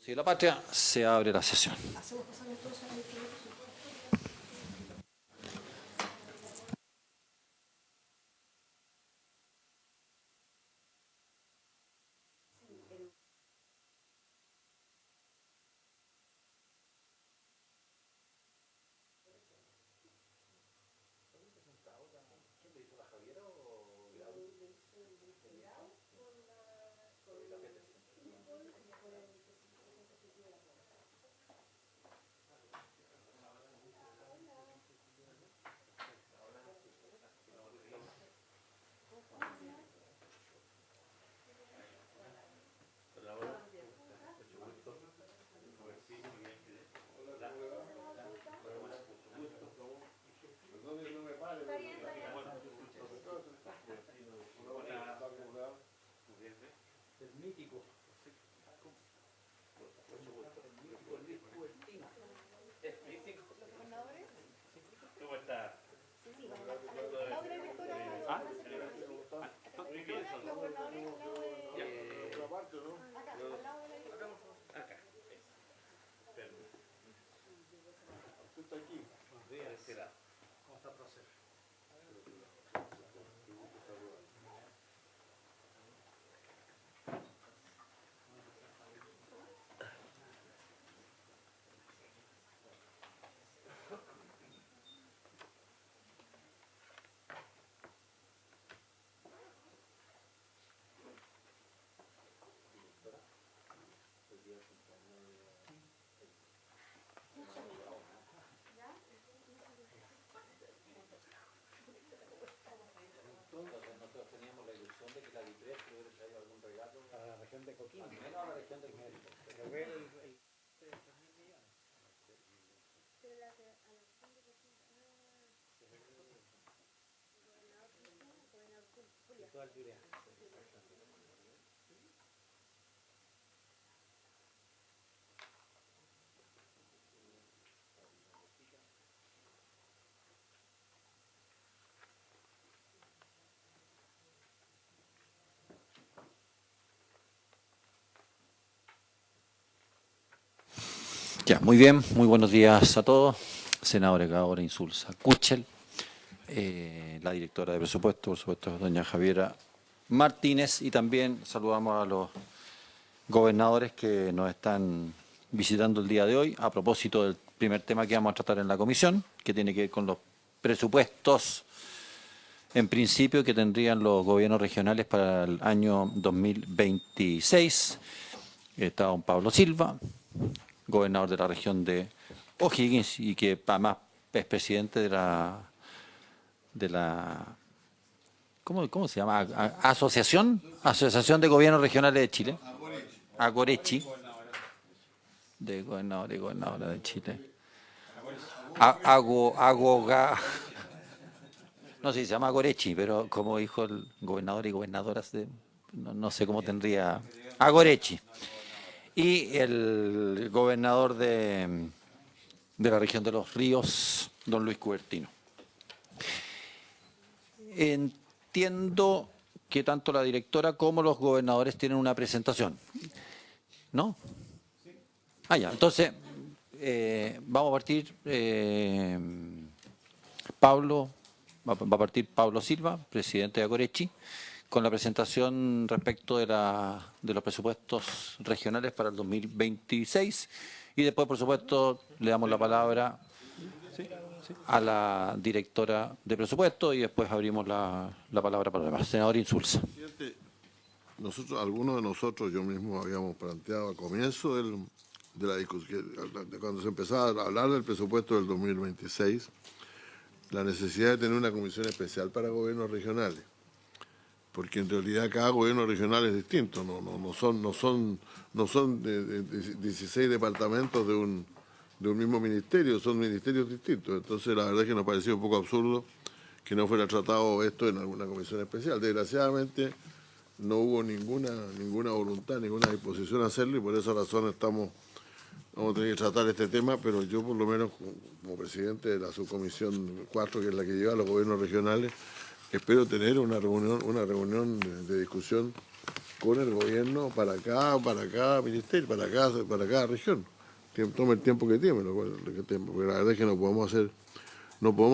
Si la patria, se abre la sesión. Nosotros teníamos la ilusión de que la DIPRES hubiera traído algún regalo para la región de Coquimbo, al menos a la región del Mérito. Pero ve el 3.000 millones. Pero la que a la región de Coquimbo, gobernador Julián. Ya, muy bien, muy buenos días a todos. Senadora Gaora Insulza Kuchel, la directora de presupuesto, por supuesto, doña Javiera Martínez, y también saludamos a los gobernadores que nos están visitando el día de hoy a propósito del primer tema que vamos a tratar en la comisión, que tiene que ver con los presupuestos, en principio, que tendrían los gobiernos regionales para el año 2026. Está don Pablo Silva, gobernador de la región de O'Higgins y que además es presidente de la ¿cómo se llama? Asociación de Gobiernos Regionales de Chile. Agorechi. De gobernador y gobernadora de Chile. No sé si se llama Agorechi, pero como dijo el gobernador y gobernadoras no sé cómo tendría. Agorechi. Y el gobernador de la región de los ríos, don Luis Cubertino. Entiendo que tanto la directora como los gobernadores tienen una presentación, ¿no? Ya, entonces vamos a partir. Va a partir Pablo Silva, presidente de Agorechi, con la presentación respecto de los presupuestos regionales para el 2026. Y después, por supuesto, le damos la palabra a la directora de presupuesto y después abrimos la palabra para los demás. Senador Insulza. Algunos de nosotros, yo mismo, habíamos planteado al comienzo de la discusión, cuando se empezaba a hablar del presupuesto del 2026, la necesidad de tener una comisión especial para gobiernos regionales, porque en realidad cada gobierno regional es distinto, no son 16 departamentos de un mismo ministerio, son ministerios distintos. Entonces la verdad es que nos pareció un poco absurdo que no fuera tratado esto en alguna comisión especial. Desgraciadamente no hubo ninguna voluntad, ninguna disposición a hacerlo, y por esa razón vamos a tener que tratar este tema, pero yo por lo menos como presidente de la subcomisión 4, que es la que lleva a los gobiernos regionales, espero tener una reunión de discusión con el gobierno para cada ministerio, para cada región. Tome el tiempo que tiene, porque la verdad es que no podemos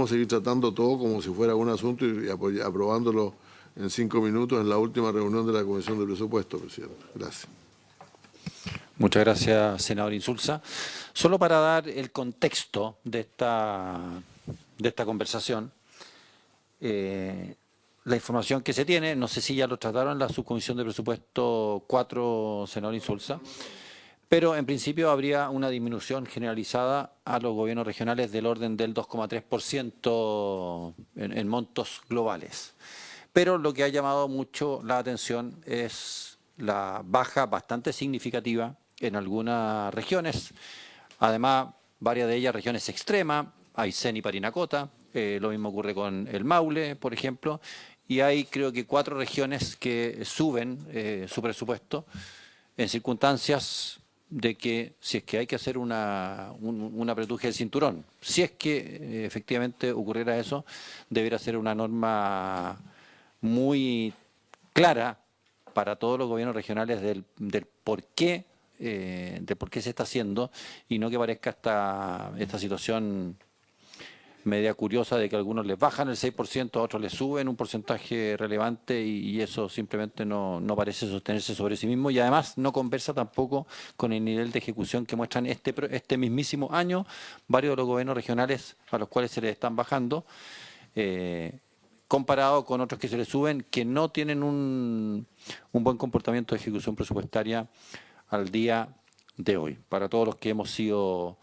seguir tratando todo como si fuera un asunto y aprobándolo en 5 minutos en la última reunión de la Comisión de Presupuesto, presidente. Gracias. Muchas gracias, senador Insulza. Solo para dar el contexto de esta conversación, la información que se tiene, no sé si ya lo trataron en la subcomisión de presupuesto 4, senador Insulza, pero en principio habría una disminución generalizada a los gobiernos regionales del orden del 2,3% en montos globales. Pero lo que ha llamado mucho la atención es la baja bastante significativa en algunas regiones. Además, varias de ellas regiones extremas, Aysén y Parinacota, lo mismo ocurre con el Maule, por ejemplo, y hay creo que 4 regiones que suben su presupuesto en circunstancias de que si es que hay que hacer un apretuje del cinturón, si es que efectivamente ocurriera eso, debería ser una norma muy clara para todos los gobiernos regionales del por qué se está haciendo y no que parezca esta situación media curiosa de que a algunos les bajan el 6%, a otros les suben un porcentaje relevante y eso simplemente no parece sostenerse sobre sí mismo y además no conversa tampoco con el nivel de ejecución que muestran este mismísimo año varios de los gobiernos regionales a los cuales se les están bajando, comparado con otros que se les suben, que no tienen un buen comportamiento de ejecución presupuestaria al día de hoy. Para todos los que hemos sido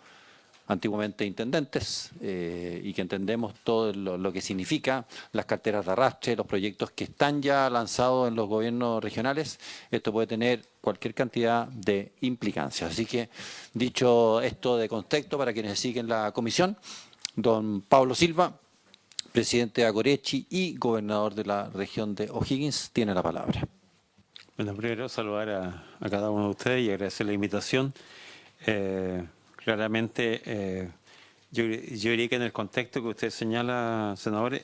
antiguamente intendentes y que entendemos todo lo que significa las carteras de arrastre, los proyectos que están ya lanzados en los gobiernos regionales, esto puede tener cualquier cantidad de implicancias. Así que, dicho esto de contexto para quienes siguen la comisión, don Pablo Silva, presidente de Agorechi y gobernador de la región de O'Higgins, tiene la palabra. Bueno, primero saludar a cada uno de ustedes y agradecer la invitación. Claramente, yo diría que en el contexto que usted señala, senadores,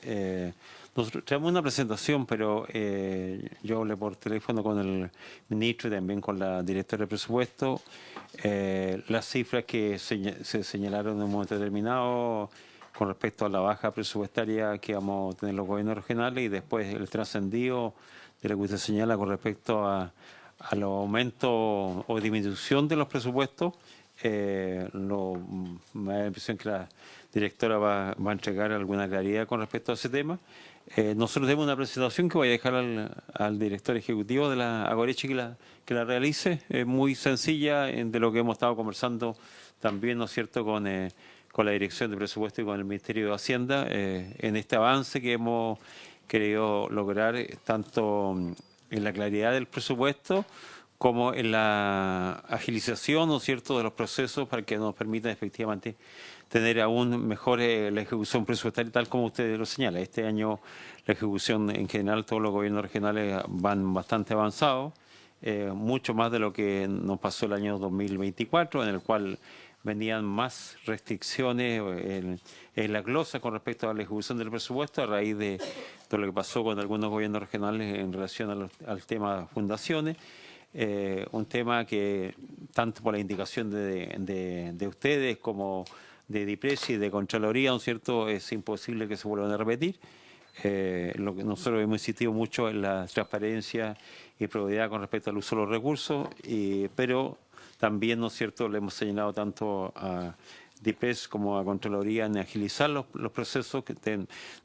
nosotros tenemos una presentación, pero yo hablé por teléfono con el ministro y también con la directora de presupuesto. Las cifras que se señalaron en un momento determinado con respecto a la baja presupuestaria que vamos a tener los gobiernos regionales y después el trascendido de lo que usted señala con respecto a los aumentos o disminución de los presupuestos. Me da la impresión que la directora va a entregar alguna claridad con respecto a ese tema. Nosotros tenemos una presentación que voy a dejar al director ejecutivo de la Agorechi que la realice. Es muy sencilla de lo que hemos estado conversando también, ¿no es cierto?, con la Dirección de Presupuesto y con el Ministerio de Hacienda, en este avance que hemos querido lograr tanto en la claridad del presupuesto como en la agilización, ¿no es cierto?, de los procesos para que nos permitan efectivamente tener aún mejor la ejecución presupuestaria, tal como usted lo señala. Este año la ejecución en general, todos los gobiernos regionales van bastante avanzados, mucho más de lo que nos pasó el año 2024, en el cual venían más restricciones en la glosa con respecto a la ejecución del presupuesto a raíz de lo que pasó con algunos gobiernos regionales en relación al tema de fundaciones. Un tema que tanto por la indicación de ustedes como de DIPRES y de Contraloría, ¿no es cierto?, es imposible que se vuelvan a repetir. Lo que nosotros hemos insistido mucho en la transparencia y probidad con respecto al uso de los recursos, pero también, ¿no es cierto?, le hemos señalado tanto a DIPRES como a Contraloría en agilizar los procesos, que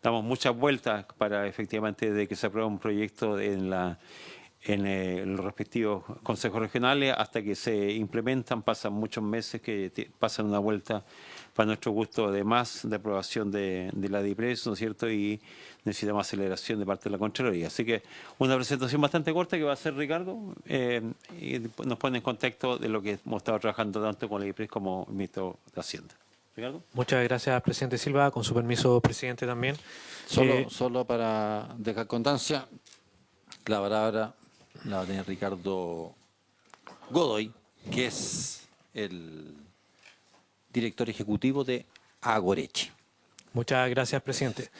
damos muchas vueltas para efectivamente de que se apruebe un proyecto en los respectivos consejos regionales hasta que se implementan, pasan muchos meses que pasan una vuelta para nuestro gusto de aprobación de la DIPRES, ¿no es cierto?, y necesitamos aceleración de parte de la Contraloría. Así que una presentación bastante corta que va a hacer Ricardo y nos pone en contexto de lo que hemos estado trabajando tanto con la DIPRES como el ministro de Hacienda. Ricardo. Muchas gracias, presidente Silva. Con su permiso, presidente, también. Solo para dejar constancia, la palabra la va a tener Ricardo Godoy, que es el director ejecutivo de Agorechi. Muchas gracias, presidente.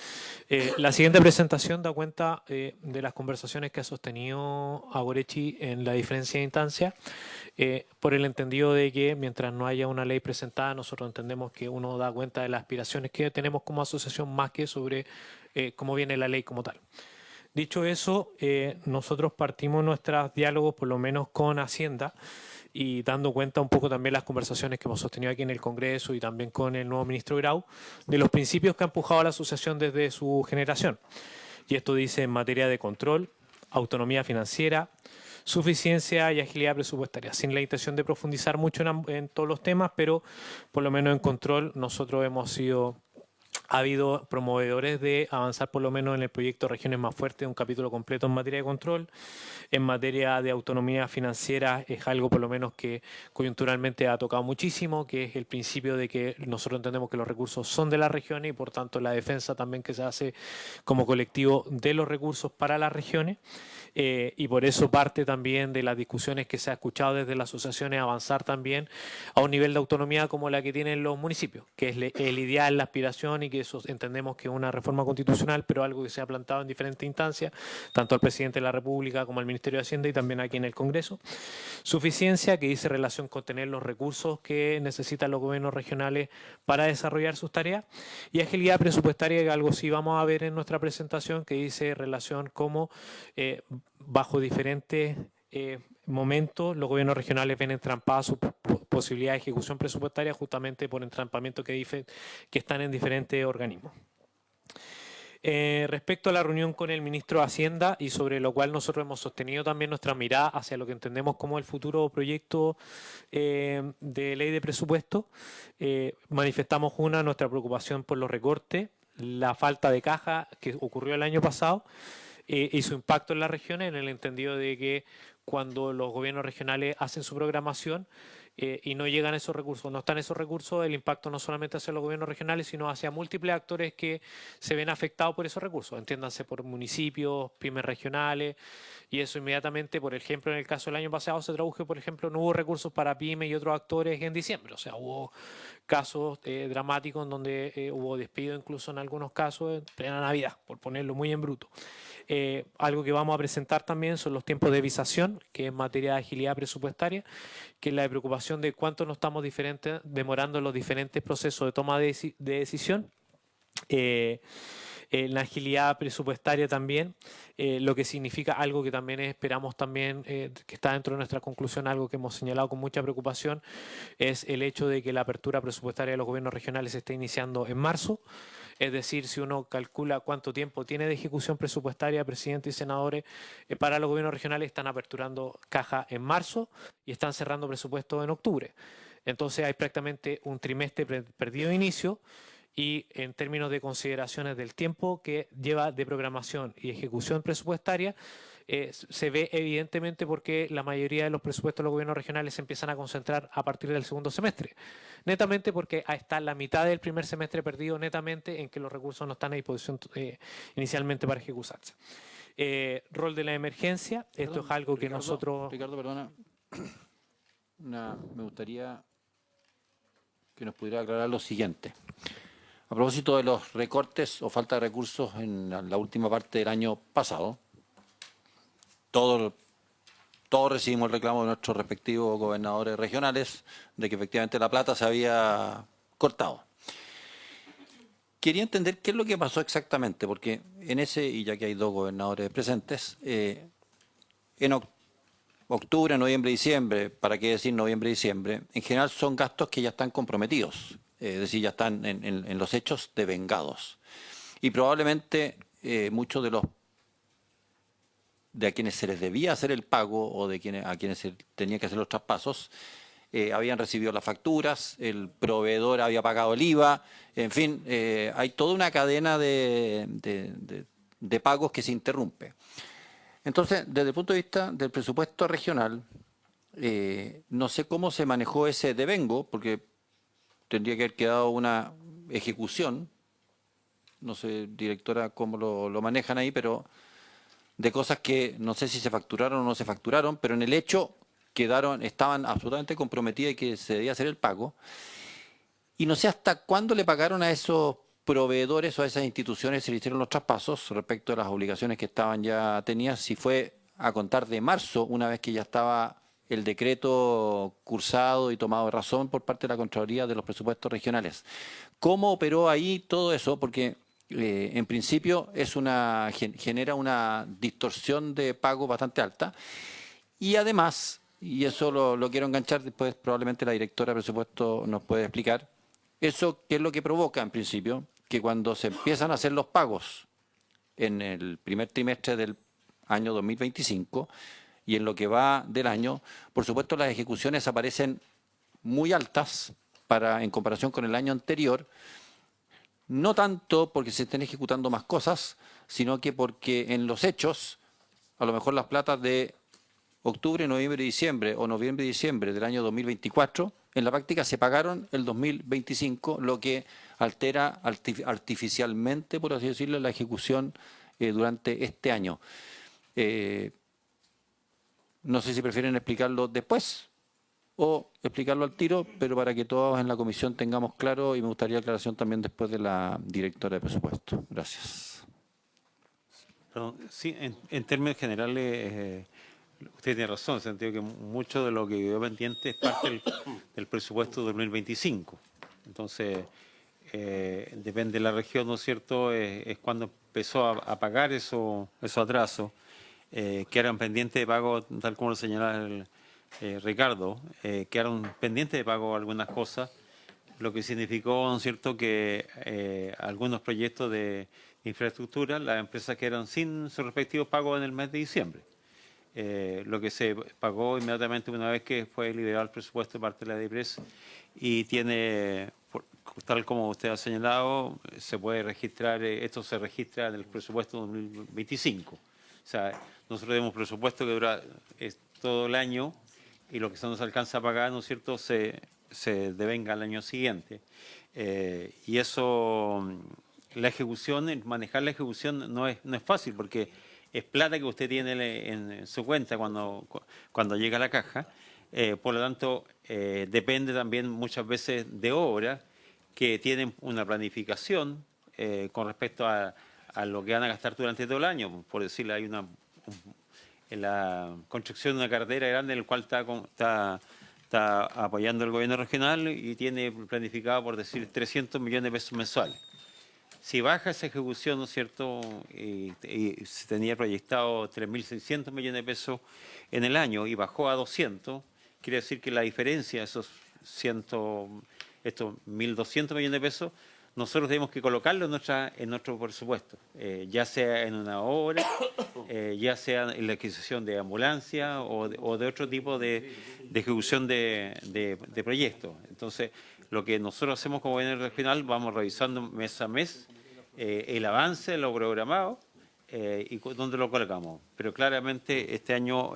La siguiente presentación da cuenta de las conversaciones que ha sostenido Agorechi en la diferencia de instancia, por el entendido de que mientras no haya una ley presentada, nosotros entendemos que uno da cuenta de las aspiraciones que tenemos como asociación más que sobre cómo viene la ley como tal. Dicho eso, nosotros partimos nuestros diálogos, por lo menos con Hacienda, y dando cuenta un poco también las conversaciones que hemos sostenido aquí en el Congreso y también con el nuevo ministro Grau, de los principios que ha empujado a la asociación desde su generación. Y esto dice en materia de control, autonomía financiera, suficiencia y agilidad presupuestaria, sin la intención de profundizar mucho en todos los temas, pero por lo menos en control nosotros ha habido promovedores de avanzar por lo menos en el proyecto Regiones Más Fuertes, un capítulo completo en materia de control. En materia de autonomía financiera es algo por lo menos que coyunturalmente ha tocado muchísimo, que es el principio de que nosotros entendemos que los recursos son de las regiones y por tanto la defensa también que se hace como colectivo de los recursos para las regiones. Y por eso parte también de las discusiones que se ha escuchado desde las asociaciones avanzar también a un nivel de autonomía como la que tienen los municipios, que es el ideal, la aspiración y que eso entendemos que es una reforma constitucional, pero algo que se ha plantado en diferentes instancias, tanto al presidente de la República como al Ministerio de Hacienda y también aquí en el Congreso. Suficiencia, que dice relación con tener los recursos que necesitan los gobiernos regionales para desarrollar sus tareas, y agilidad presupuestaria, que algo sí vamos a ver en nuestra presentación, que dice relación como bajo diferentes momentos los gobiernos regionales ven entrampadas su posibilidad de ejecución presupuestaria justamente por entrampamiento que están en diferentes organismos. Respecto a la reunión con el ministro de Hacienda y sobre lo cual nosotros hemos sostenido también nuestra mirada hacia lo que entendemos como el futuro proyecto de ley de presupuesto, manifestamos nuestra preocupación por los recortes, la falta de caja que ocurrió el año pasado y su impacto en las regiones, en el entendido de que cuando los gobiernos regionales hacen su programación y no llegan esos recursos, no están esos recursos, el impacto no solamente hacia los gobiernos regionales, sino hacia múltiples actores que se ven afectados por esos recursos, entiéndanse por municipios, pymes regionales, y eso inmediatamente, por ejemplo, en el caso del año pasado se tradujo, por ejemplo, no hubo recursos para pymes y otros actores en diciembre, o sea, hubo casos dramáticos en donde hubo despido incluso en algunos casos en plena Navidad, por ponerlo muy en bruto. Algo que vamos a presentar también son los tiempos de visación, que es materia de agilidad presupuestaria, que es la preocupación de cuánto nos estamos demorando en los diferentes procesos de toma de decisión. La agilidad presupuestaria también, lo que significa algo que también esperamos también, que está dentro de nuestra conclusión, algo que hemos señalado con mucha preocupación, es el hecho de que la apertura presupuestaria de los gobiernos regionales se está iniciando en marzo. Es decir, si uno calcula cuánto tiempo tiene de ejecución presupuestaria, presidente y senadores, para los gobiernos regionales están aperturando caja en marzo y están cerrando presupuestos en octubre. Entonces hay prácticamente un trimestre perdido de inicio y en términos de consideraciones del tiempo que lleva de programación y ejecución presupuestaria, se ve evidentemente porque la mayoría de los presupuestos de los gobiernos regionales se empiezan a concentrar a partir del segundo semestre. Netamente porque está la mitad del primer semestre perdido netamente en que los recursos no están a disposición inicialmente para ejecutarse. Rol de la emergencia, esto es algo que nosotros... Ricardo, perdona. Me gustaría que nos pudiera aclarar lo siguiente. A propósito de los recortes o falta de recursos en la última parte del año pasado, todos recibimos el reclamo de nuestros respectivos gobernadores regionales de que efectivamente la plata se había cortado. Quería entender qué es lo que pasó exactamente, porque en ese, y ya que hay dos gobernadores presentes, en octubre, noviembre, diciembre, para qué decir noviembre, diciembre, en general son gastos que ya están comprometidos, es decir, ya están en los hechos devengados. Y probablemente muchos de a quienes se les debía hacer el pago o a quienes se tenía que hacer los traspasos, habían recibido las facturas, el proveedor había pagado el IVA, en fin, hay toda una cadena de pagos que se interrumpe. Entonces, desde el punto de vista del presupuesto regional, no sé cómo se manejó ese devengo, porque tendría que haber quedado una ejecución, no sé, directora, cómo lo manejan ahí, pero de cosas que no sé si se facturaron o no se facturaron, pero en el hecho estaban absolutamente comprometidas y que se debía hacer el pago. Y no sé hasta cuándo le pagaron a esos proveedores o a esas instituciones se le hicieron los traspasos respecto a las obligaciones que estaban ya tenidas, si fue a contar de marzo, una vez que ya estaba el decreto cursado y tomado de razón por parte de la Contraloría de los presupuestos regionales. ¿Cómo operó ahí todo eso? Porque en principio genera una distorsión de pago bastante alta y además, y eso lo quiero enganchar, después probablemente la directora de presupuesto nos puede explicar, eso qué es lo que provoca en principio, que cuando se empiezan a hacer los pagos en el primer trimestre del año 2025 y en lo que va del año, por supuesto las ejecuciones aparecen muy altas en comparación con el año anterior, no tanto porque se estén ejecutando más cosas, sino que porque en los hechos, a lo mejor las platas de octubre, noviembre y diciembre, o noviembre y diciembre del año 2024, en la práctica se pagaron el 2025, lo que altera artificialmente, por así decirlo, la ejecución durante este año. No sé si prefieren explicarlo después o explicarlo al tiro, pero para que todos en la comisión tengamos claro, y me gustaría aclaración también después de la directora de presupuesto. Gracias. Perdón, sí, en términos generales, usted tiene razón, en el sentido que mucho de lo que quedó pendiente es parte del presupuesto 2025. Entonces, depende de la región, ¿no es cierto?, es cuando empezó a pagar esos atrasos, que eran pendientes de pago, tal como lo señalaba Ricardo, que eran pendientes de pago algunas cosas, lo que significó, ¿no es cierto?, que algunos proyectos de infraestructura, las empresas que eran sin sus respectivos pagos en el mes de diciembre. Lo que se pagó inmediatamente una vez que fue liberado el presupuesto de parte de la DIPRES y tiene, tal como usted ha señalado, se puede registrar, esto se registra en el presupuesto 2025. O sea, nosotros tenemos presupuesto que dura todo el año y lo que se nos alcanza a pagar, ¿no es cierto?, se devenga al año siguiente. Y eso, la ejecución, manejar la ejecución no es fácil porque es plata que usted tiene en su cuenta cuando llega a la caja. Por lo tanto, depende también muchas veces de obras que tienen una planificación con respecto a lo que van a gastar durante todo el año. Por decirle, hay en la construcción de una carretera grande en la cual está apoyando el gobierno regional y tiene planificado, por decir, 300 millones de pesos mensuales. Si baja esa ejecución, ¿no es cierto?, y se tenía proyectado 3.600 millones de pesos en el año y bajó a 200, quiere decir que la diferencia, estos 1.200 millones de pesos, nosotros tenemos que colocarlo en nuestro presupuesto, ya sea en una obra, ya sea en la adquisición de ambulancia o de otro tipo de ejecución de proyectos. Entonces, lo que nosotros hacemos como gobierno regional, vamos revisando mes a mes el avance de lo programado y dónde lo colocamos. Pero claramente este año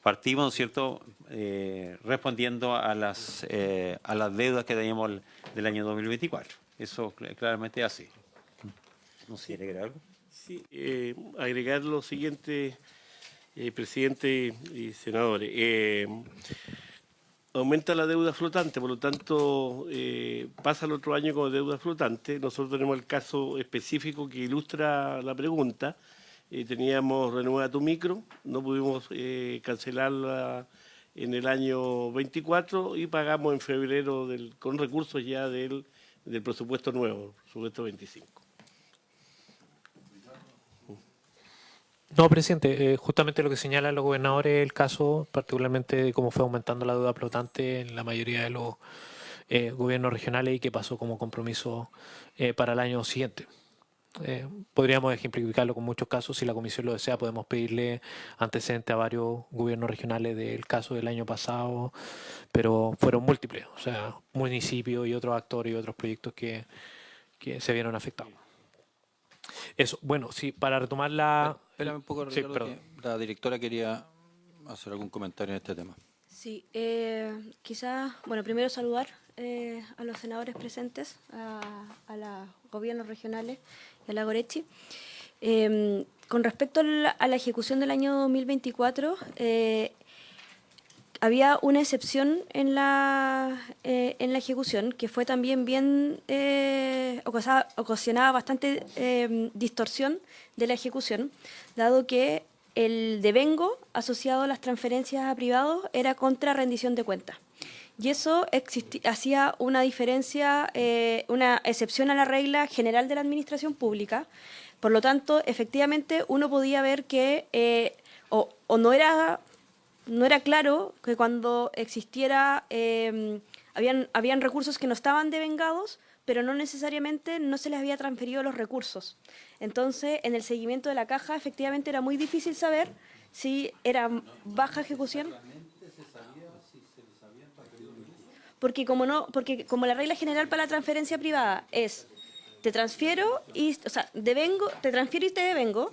partimos, ¿no es cierto?, respondiendo a las deudas que teníamos del año 2024. Eso claramente es así. No sé si quiere agregar algo. Sí, agregar lo siguiente, presidente y senadores. Aumenta la deuda flotante, por lo tanto, pasa el otro año con deuda flotante. Nosotros tenemos el caso específico que ilustra la pregunta. Teníamos Renueva tu Micro, no pudimos cancelarla en el año 24 y pagamos en febrero con recursos ya del presupuesto nuevo, presupuesto 25. No, presidente, justamente lo que señalan los gobernadores es el caso, particularmente de cómo fue aumentando la deuda flotante en la mayoría de los gobiernos regionales y que pasó como compromiso para el año siguiente. Podríamos ejemplificarlo con muchos casos. Si la comisión lo desea, podemos pedirle antecedentes a varios gobiernos regionales del caso del año pasado, pero fueron múltiples, o sea, municipios y otros actores y otros proyectos que se vieron afectados. Eso, bueno, sí, para retomar la... Espérame un poco, Sí, Ricardo, que la directora quería hacer algún comentario en este tema. Sí, quizás, bueno, primero saludar a los senadores presentes, a los gobiernos regionales y a la Gorechi. Con respecto a la ejecución del año 2024, había una excepción en la ejecución que fue también bien ocasionaba bastante distorsión de la ejecución, dado que el devengo asociado a las transferencias a privados era contra rendición de cuentas. Y eso hacía una diferencia, una excepción a la regla general de la administración pública. Por lo tanto, efectivamente, uno podía ver que no era claro que cuando existiera, habían recursos que no estaban devengados, pero no necesariamente no se les había transferido los recursos. Entonces, en el seguimiento de la caja, efectivamente era muy difícil saber si era baja ejecución. Porque como la regla general para la transferencia privada es te transfiero y, o sea, te transfiero y te devengo,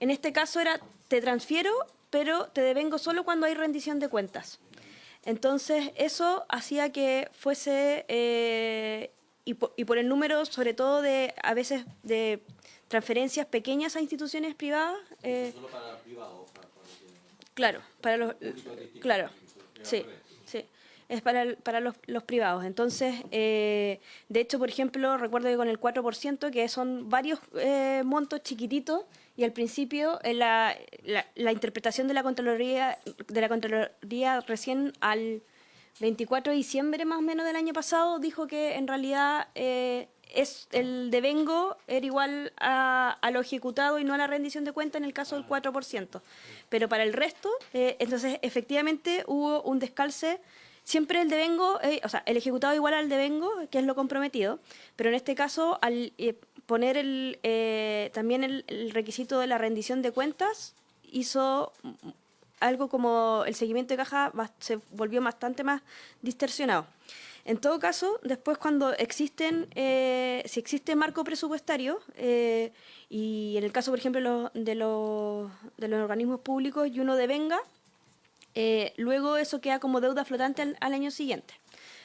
en este caso era te transfiero, pero te devengo solo cuando hay rendición de cuentas. Entonces, eso hacía que fuese, y por el número, sobre todo, a veces de transferencias pequeñas a instituciones privadas. Solo para privados. Claro, claro, sí. Es para los privados. Entonces, de hecho, por ejemplo, recuerdo que con el 4%, que son varios montos chiquititos, y al principio la interpretación de la Contraloría recién al 24 de diciembre más o menos del año pasado dijo que en realidad el devengo era igual a lo ejecutado y no a la rendición de cuenta en el caso del 4%. Pero para el resto, entonces efectivamente hubo un descalce. Siempre el devengo, el ejecutado igual al devengo, que es lo comprometido, pero en este caso, al poner también el requisito de la rendición de cuentas, hizo algo como el seguimiento de caja se volvió bastante más distorsionado. En todo caso, después cuando si existe marco presupuestario, y en el caso, por ejemplo, de los organismos públicos, y uno devenga, luego eso queda como deuda flotante al año siguiente.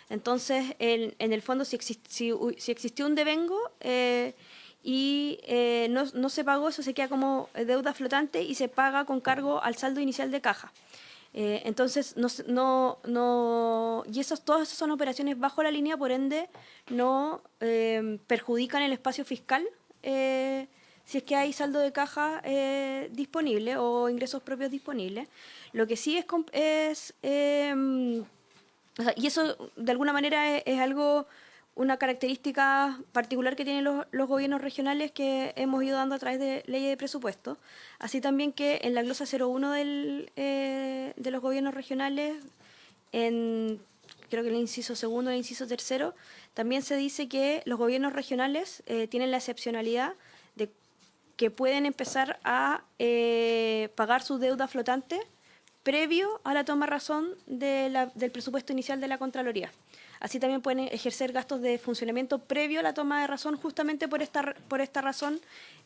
Entonces, en el fondo, si existió un devengo y no se pagó, eso se queda como deuda flotante y se paga con cargo al saldo inicial de caja. Entonces, y todas esas son operaciones bajo la línea, por ende, no perjudican el espacio fiscal si es que hay saldo de caja disponible o ingresos propios disponibles. Lo que sí y eso de alguna manera es una característica particular que tienen los gobiernos regionales que hemos ido dando a través de leyes de presupuesto. Así también que en la glosa 01 de los gobiernos regionales, creo que en el inciso segundo y el inciso tercero, también se dice que los gobiernos regionales tienen la excepcionalidad de que pueden empezar a pagar su deuda flotante previo a la toma razón del presupuesto inicial de la Contraloría. Así también pueden ejercer gastos de funcionamiento previo a la toma de razón, justamente por esta razón.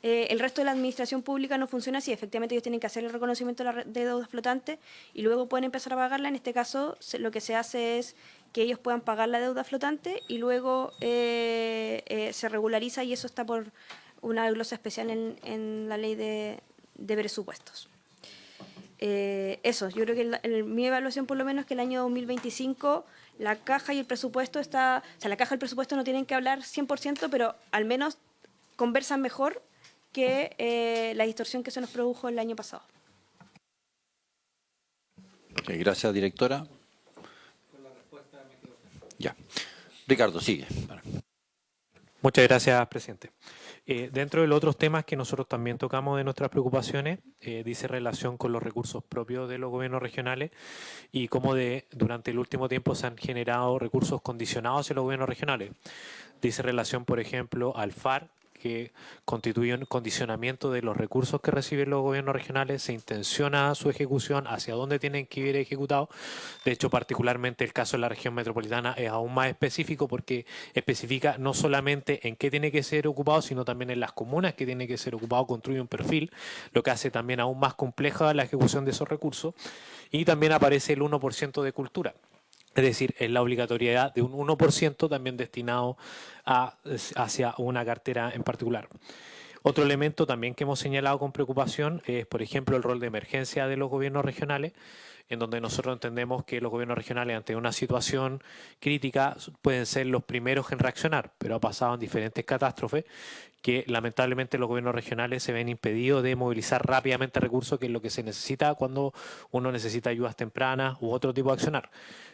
El resto de la administración pública no funciona así. Efectivamente, ellos tienen que hacer el reconocimiento de deuda flotante y luego pueden empezar a pagarla. En este caso, lo que se hace es que ellos puedan pagar la deuda flotante y luego se regulariza, y eso está por una glosa especial en la ley de presupuestos. Eso, yo creo que mi evaluación por lo menos es que el año 2025 la caja y el presupuesto la caja y el presupuesto no tienen que hablar 100%, pero al menos conversan mejor que la distorsión que se nos produjo el año pasado. Okay, gracias, directora. Ya. Ricardo, sigue. Muchas gracias, presidente. Dentro de los otros temas que nosotros también tocamos de nuestras preocupaciones, dice relación con los recursos propios de los gobiernos regionales y cómo durante el último tiempo se han generado recursos condicionados en los gobiernos regionales. Dice relación, por ejemplo, al FAR, que constituye un condicionamiento de los recursos que reciben los gobiernos regionales, se intenciona su ejecución, hacia dónde tienen que ir ejecutados. De hecho, particularmente el caso de la región metropolitana es aún más específico porque especifica no solamente en qué tiene que ser ocupado, sino también en las comunas que tiene que ser ocupado, construye un perfil, lo que hace también aún más compleja la ejecución de esos recursos. Y también aparece el 1% de cultura. Es decir, es la obligatoriedad de un 1% también destinado hacia una cartera en particular. Otro elemento también que hemos señalado con preocupación es, por ejemplo, el rol de emergencia de los gobiernos regionales, en donde nosotros entendemos que los gobiernos regionales ante una situación crítica pueden ser los primeros en reaccionar, pero ha pasado en diferentes catástrofes que lamentablemente los gobiernos regionales se ven impedidos de movilizar rápidamente recursos, que es lo que se necesita cuando uno necesita ayudas tempranas u otro tipo de accionar.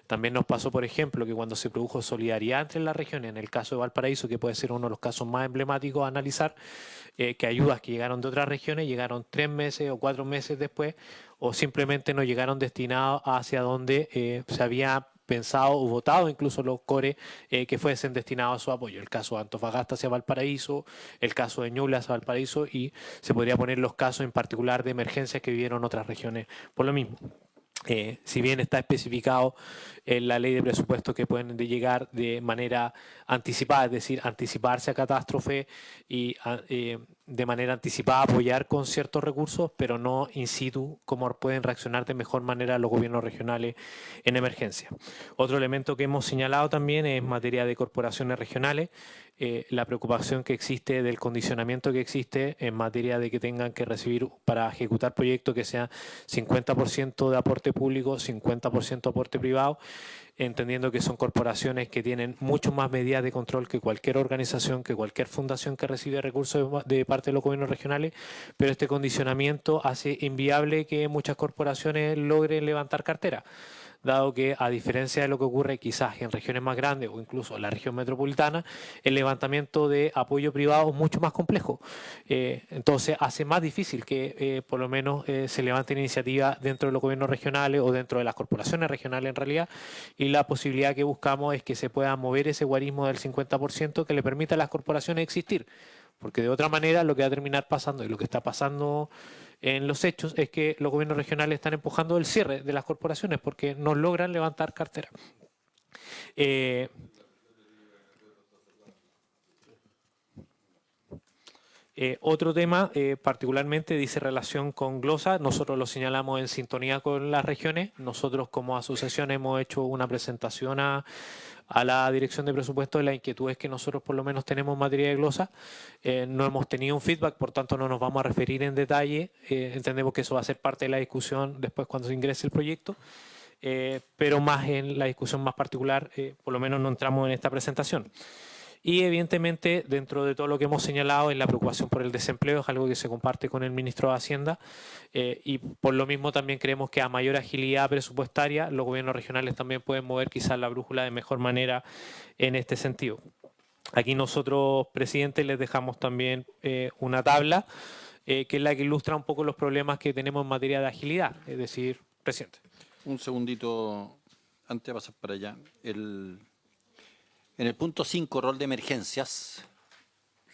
También nos pasó, por ejemplo, que cuando se produjo solidaridad entre las regiones, en el caso de Valparaíso, que puede ser uno de los casos más emblemáticos a analizar, que ayudas que llegaron de otras regiones llegaron 3 meses o 4 meses después, o simplemente no llegaron destinados hacia donde se había pensado o votado incluso los core que fuesen destinados a su apoyo. El caso de Antofagasta hacia Valparaíso, el caso de Ñuble hacia Valparaíso, y se podría poner los casos en particular de emergencias que vivieron otras regiones por lo mismo. Si bien está especificado en la ley de presupuesto que pueden llegar de manera anticipada, es decir, anticiparse a catástrofe y de manera anticipada apoyar con ciertos recursos, pero no in situ, como pueden reaccionar de mejor manera los gobiernos regionales en emergencia. Otro elemento que hemos señalado también es en materia de corporaciones regionales, la preocupación que existe del condicionamiento que existe en materia de que tengan que recibir para ejecutar proyectos que sean 50% de aporte público, 50% aporte privado, entendiendo que son corporaciones que tienen mucho más medidas de control que cualquier organización, que cualquier fundación que recibe recursos de parte de los gobiernos regionales, pero este condicionamiento hace inviable que muchas corporaciones logren levantar cartera, dado que, a diferencia de lo que ocurre quizás en regiones más grandes o incluso en la región metropolitana, el levantamiento de apoyo privado es mucho más complejo. Entonces hace más difícil que por lo menos se levanten iniciativas dentro de los gobiernos regionales o dentro de las corporaciones regionales en realidad, y la posibilidad que buscamos es que se pueda mover ese guarismo del 50% que le permita a las corporaciones existir. Porque de otra manera lo que va a terminar pasando y lo que está pasando en los hechos es que los gobiernos regionales están empujando el cierre de las corporaciones porque no logran levantar cartera. Otro tema, particularmente dice relación con Glosa, nosotros lo señalamos en sintonía con las regiones. Nosotros como asociación hemos hecho una presentación a la Dirección de Presupuestos de las inquietudes que nosotros por lo menos tenemos en materia de glosa. No hemos tenido un feedback, por tanto no nos vamos a referir en detalle. Entendemos que eso va a ser parte de la discusión después cuando se ingrese el proyecto. Pero más en la discusión más particular, por lo menos no entramos en esta presentación. Y evidentemente, dentro de todo lo que hemos señalado, en la preocupación por el desempleo es algo que se comparte con el ministro de Hacienda, y por lo mismo también creemos que a mayor agilidad presupuestaria los gobiernos regionales también pueden mover quizás la brújula de mejor manera en este sentido. Aquí nosotros, presidente, les dejamos también una tabla que es la que ilustra un poco los problemas que tenemos en materia de agilidad, es decir, presidente. Un segundito antes de pasar para allá. En el punto 5, rol de emergencias,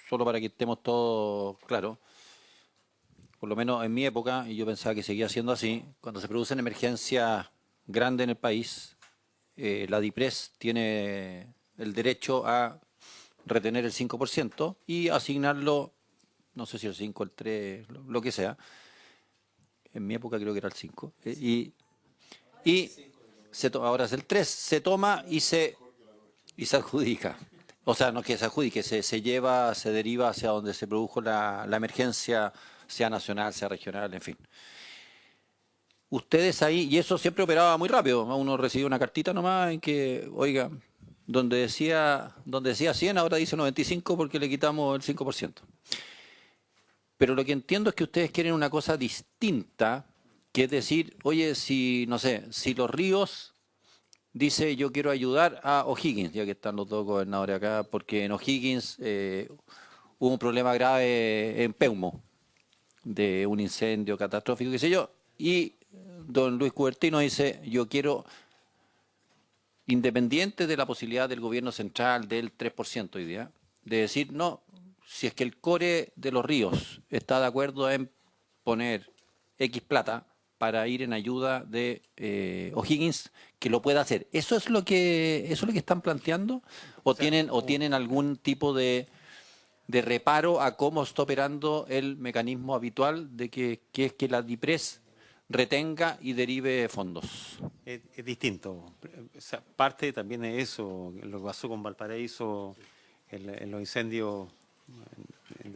solo para que estemos todos claros, por lo menos en mi época, y yo pensaba que seguía siendo así, cuando se producen emergencias grandes en el país, la DIPRES tiene el derecho a retener el 5% y asignarlo, no sé si el 5, el 3, lo que sea. En mi época creo que era el 5. Ahora es el 3, se toma y se adjudica. O sea, no que se adjudique, se lleva, se deriva hacia donde se produjo la emergencia, sea nacional, sea regional, en fin. Ustedes ahí, y eso siempre operaba muy rápido, uno recibía una cartita nomás en que, oiga, donde decía 100, ahora dice 95 porque le quitamos el 5%. Pero lo que entiendo es que ustedes quieren una cosa distinta, que es decir, oye, si, no sé, si Los Ríos dice yo quiero ayudar a O'Higgins, ya que están los dos gobernadores acá, porque en O'Higgins hubo un problema grave en Peumo, de un incendio catastrófico, qué sé yo, y don Luis Cubertino dice yo quiero, independiente de la posibilidad del gobierno central del 3% hoy día, de decir no, si es que el core de Los Ríos está de acuerdo en poner X plata para ir en ayuda de O'Higgins, que lo pueda hacer. ¿Eso es lo que están planteando? ¿O tienen algún tipo de reparo a cómo está operando el mecanismo habitual de que es que la DIPRES retenga y derive fondos? Es distinto. O sea, parte también de eso, lo que pasó con Valparaíso, en los incendios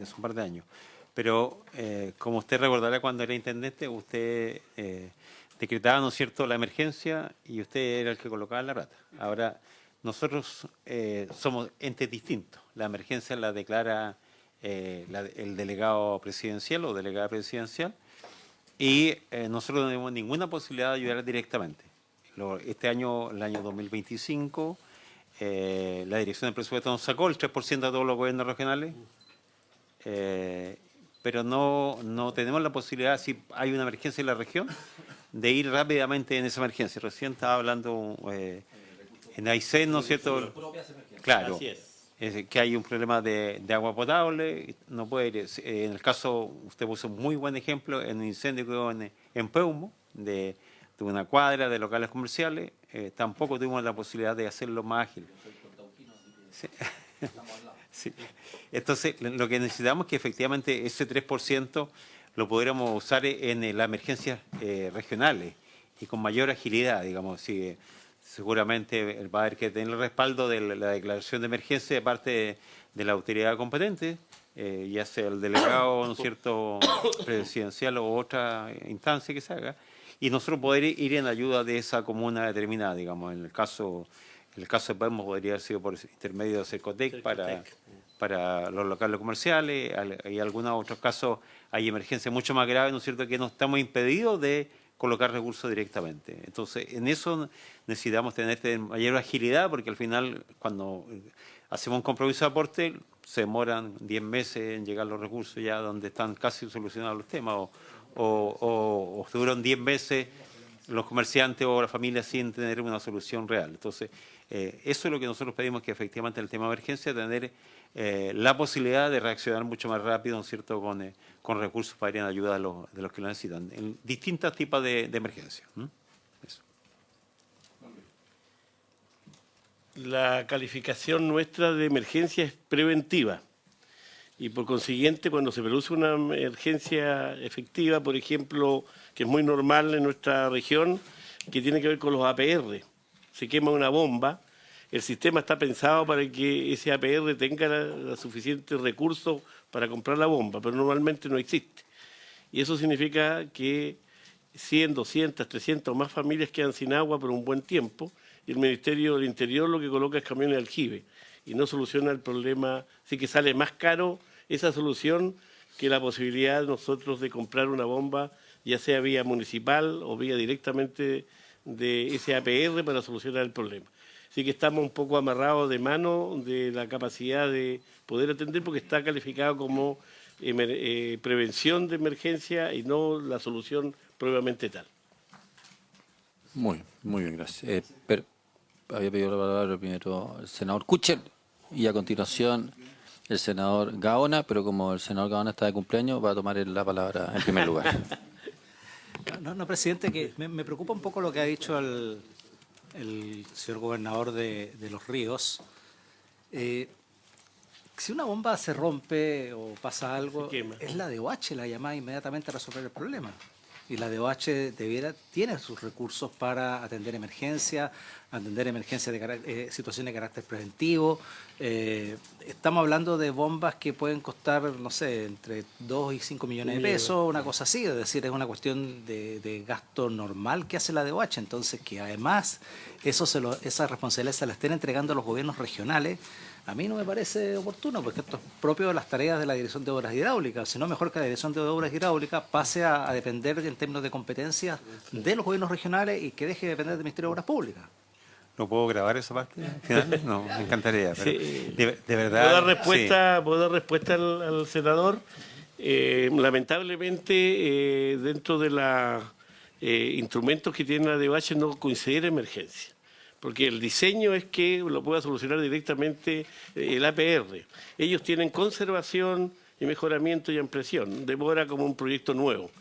hace un par de años. Pero como usted recordará cuando era intendente, usted decretaba, ¿no es cierto?, la emergencia y usted era el que colocaba la plata. Ahora, nosotros somos entes distintos. La emergencia la declara el delegado presidencial o delegada presidencial y nosotros no tenemos ninguna posibilidad de ayudar directamente. Este año, el año 2025, la Dirección de Presupuesto nos sacó el 3% de todos los gobiernos regionales, pero no tenemos la posibilidad, si hay una emergencia en la región, de ir rápidamente en esa emergencia. Recién estaba hablando en Aysén, ¿no es cierto? Claro. Así es. Que hay un problema de agua potable, no puede ir. En el caso, usted puso un muy buen ejemplo, en un incendio que hubo en Peumo, de una cuadra de locales comerciales, tampoco tuvimos la posibilidad de hacerlo más ágil. Sí. Sí. Entonces, lo que necesitamos es que efectivamente ese 3% lo pudiéramos usar en las emergencias regionales y con mayor agilidad, digamos. Sí, seguramente va a haber que tener el respaldo de la declaración de emergencia de parte de la autoridad competente, ya sea el delegado, ¿no es cierto?, presidencial o otra instancia que se haga, y nosotros poder ir en ayuda de esa comuna determinada, digamos. En el caso de Peumo podría haber sido por intermedio de Cercotec para los locales comerciales, y en algunos otros casos hay emergencias mucho más graves, ¿no es cierto?, que no estamos impedidos de colocar recursos directamente. Entonces, en eso necesitamos tener mayor agilidad, porque al final, cuando hacemos un compromiso de aporte, se demoran 10 meses en llegar los recursos ya donde están casi solucionados los temas, o duran 10 meses los comerciantes o la familia sin tener una solución real. Entonces, eso es lo que nosotros pedimos, que efectivamente en el tema de emergencia, tener la posibilidad de reaccionar mucho más rápido, ¿no es cierto?, con recursos para ir en ayuda de los que lo necesitan, en distintos tipos de emergencia. Eso. La calificación nuestra de emergencia es preventiva y por consiguiente cuando se produce una emergencia efectiva, por ejemplo, que es muy normal en nuestra región, que tiene que ver con los APR, se quema una bomba, el sistema está pensado para que ese APR tenga los suficientes recursos para comprar la bomba, pero normalmente no existe. Y eso significa que 100, 200, 300 o más familias quedan sin agua por un buen tiempo, y el Ministerio del Interior lo que coloca es camiones de aljibe y no soluciona el problema, así que sale más caro esa solución que la posibilidad de nosotros de comprar una bomba, ya sea vía municipal o vía directamente de ese APR para solucionar el problema. Así que estamos un poco amarrados de mano de la capacidad de poder atender porque está calificado como prevención de emergencia y no la solución propiamente tal. Muy bien, gracias. Pero había pedido la palabra primero el senador Kuchel y a continuación el senador Gaona, pero como el senador Gaona está de cumpleaños, va a tomar la palabra en primer lugar. No, presidente, que me preocupa un poco lo que ha dicho el señor gobernador de Los Ríos. Si una bomba se rompe o pasa algo, es la DOH la llamada inmediatamente a resolver el problema. Y la DOH tiene sus recursos para atender emergencias de situaciones de carácter preventivo. Estamos hablando de bombas que pueden costar, no sé, entre 2 y 5 millones de pesos, una cosa así. Es decir, es una cuestión de gasto normal que hace la DOH. Entonces, que además esa responsabilidad se la estén entregando a los gobiernos regionales, a mí no me parece oportuno, porque esto es propio de las tareas de la Dirección de Obras Hidráulicas, sino mejor que la Dirección de Obras Hidráulicas pase a depender en términos de competencias de los gobiernos regionales y que deje de depender del Ministerio de Obras Públicas. ¿No puedo grabar esa parte? No, me encantaría. Pero Sí. de verdad. ¿Puedo dar respuesta al senador? Lamentablemente, dentro de los instrumentos que tiene la DOH no considera emergencia, porque el diseño es que lo pueda solucionar directamente el APR. Ellos tienen conservación y mejoramiento y ampliación, demora como un proyecto nuevo.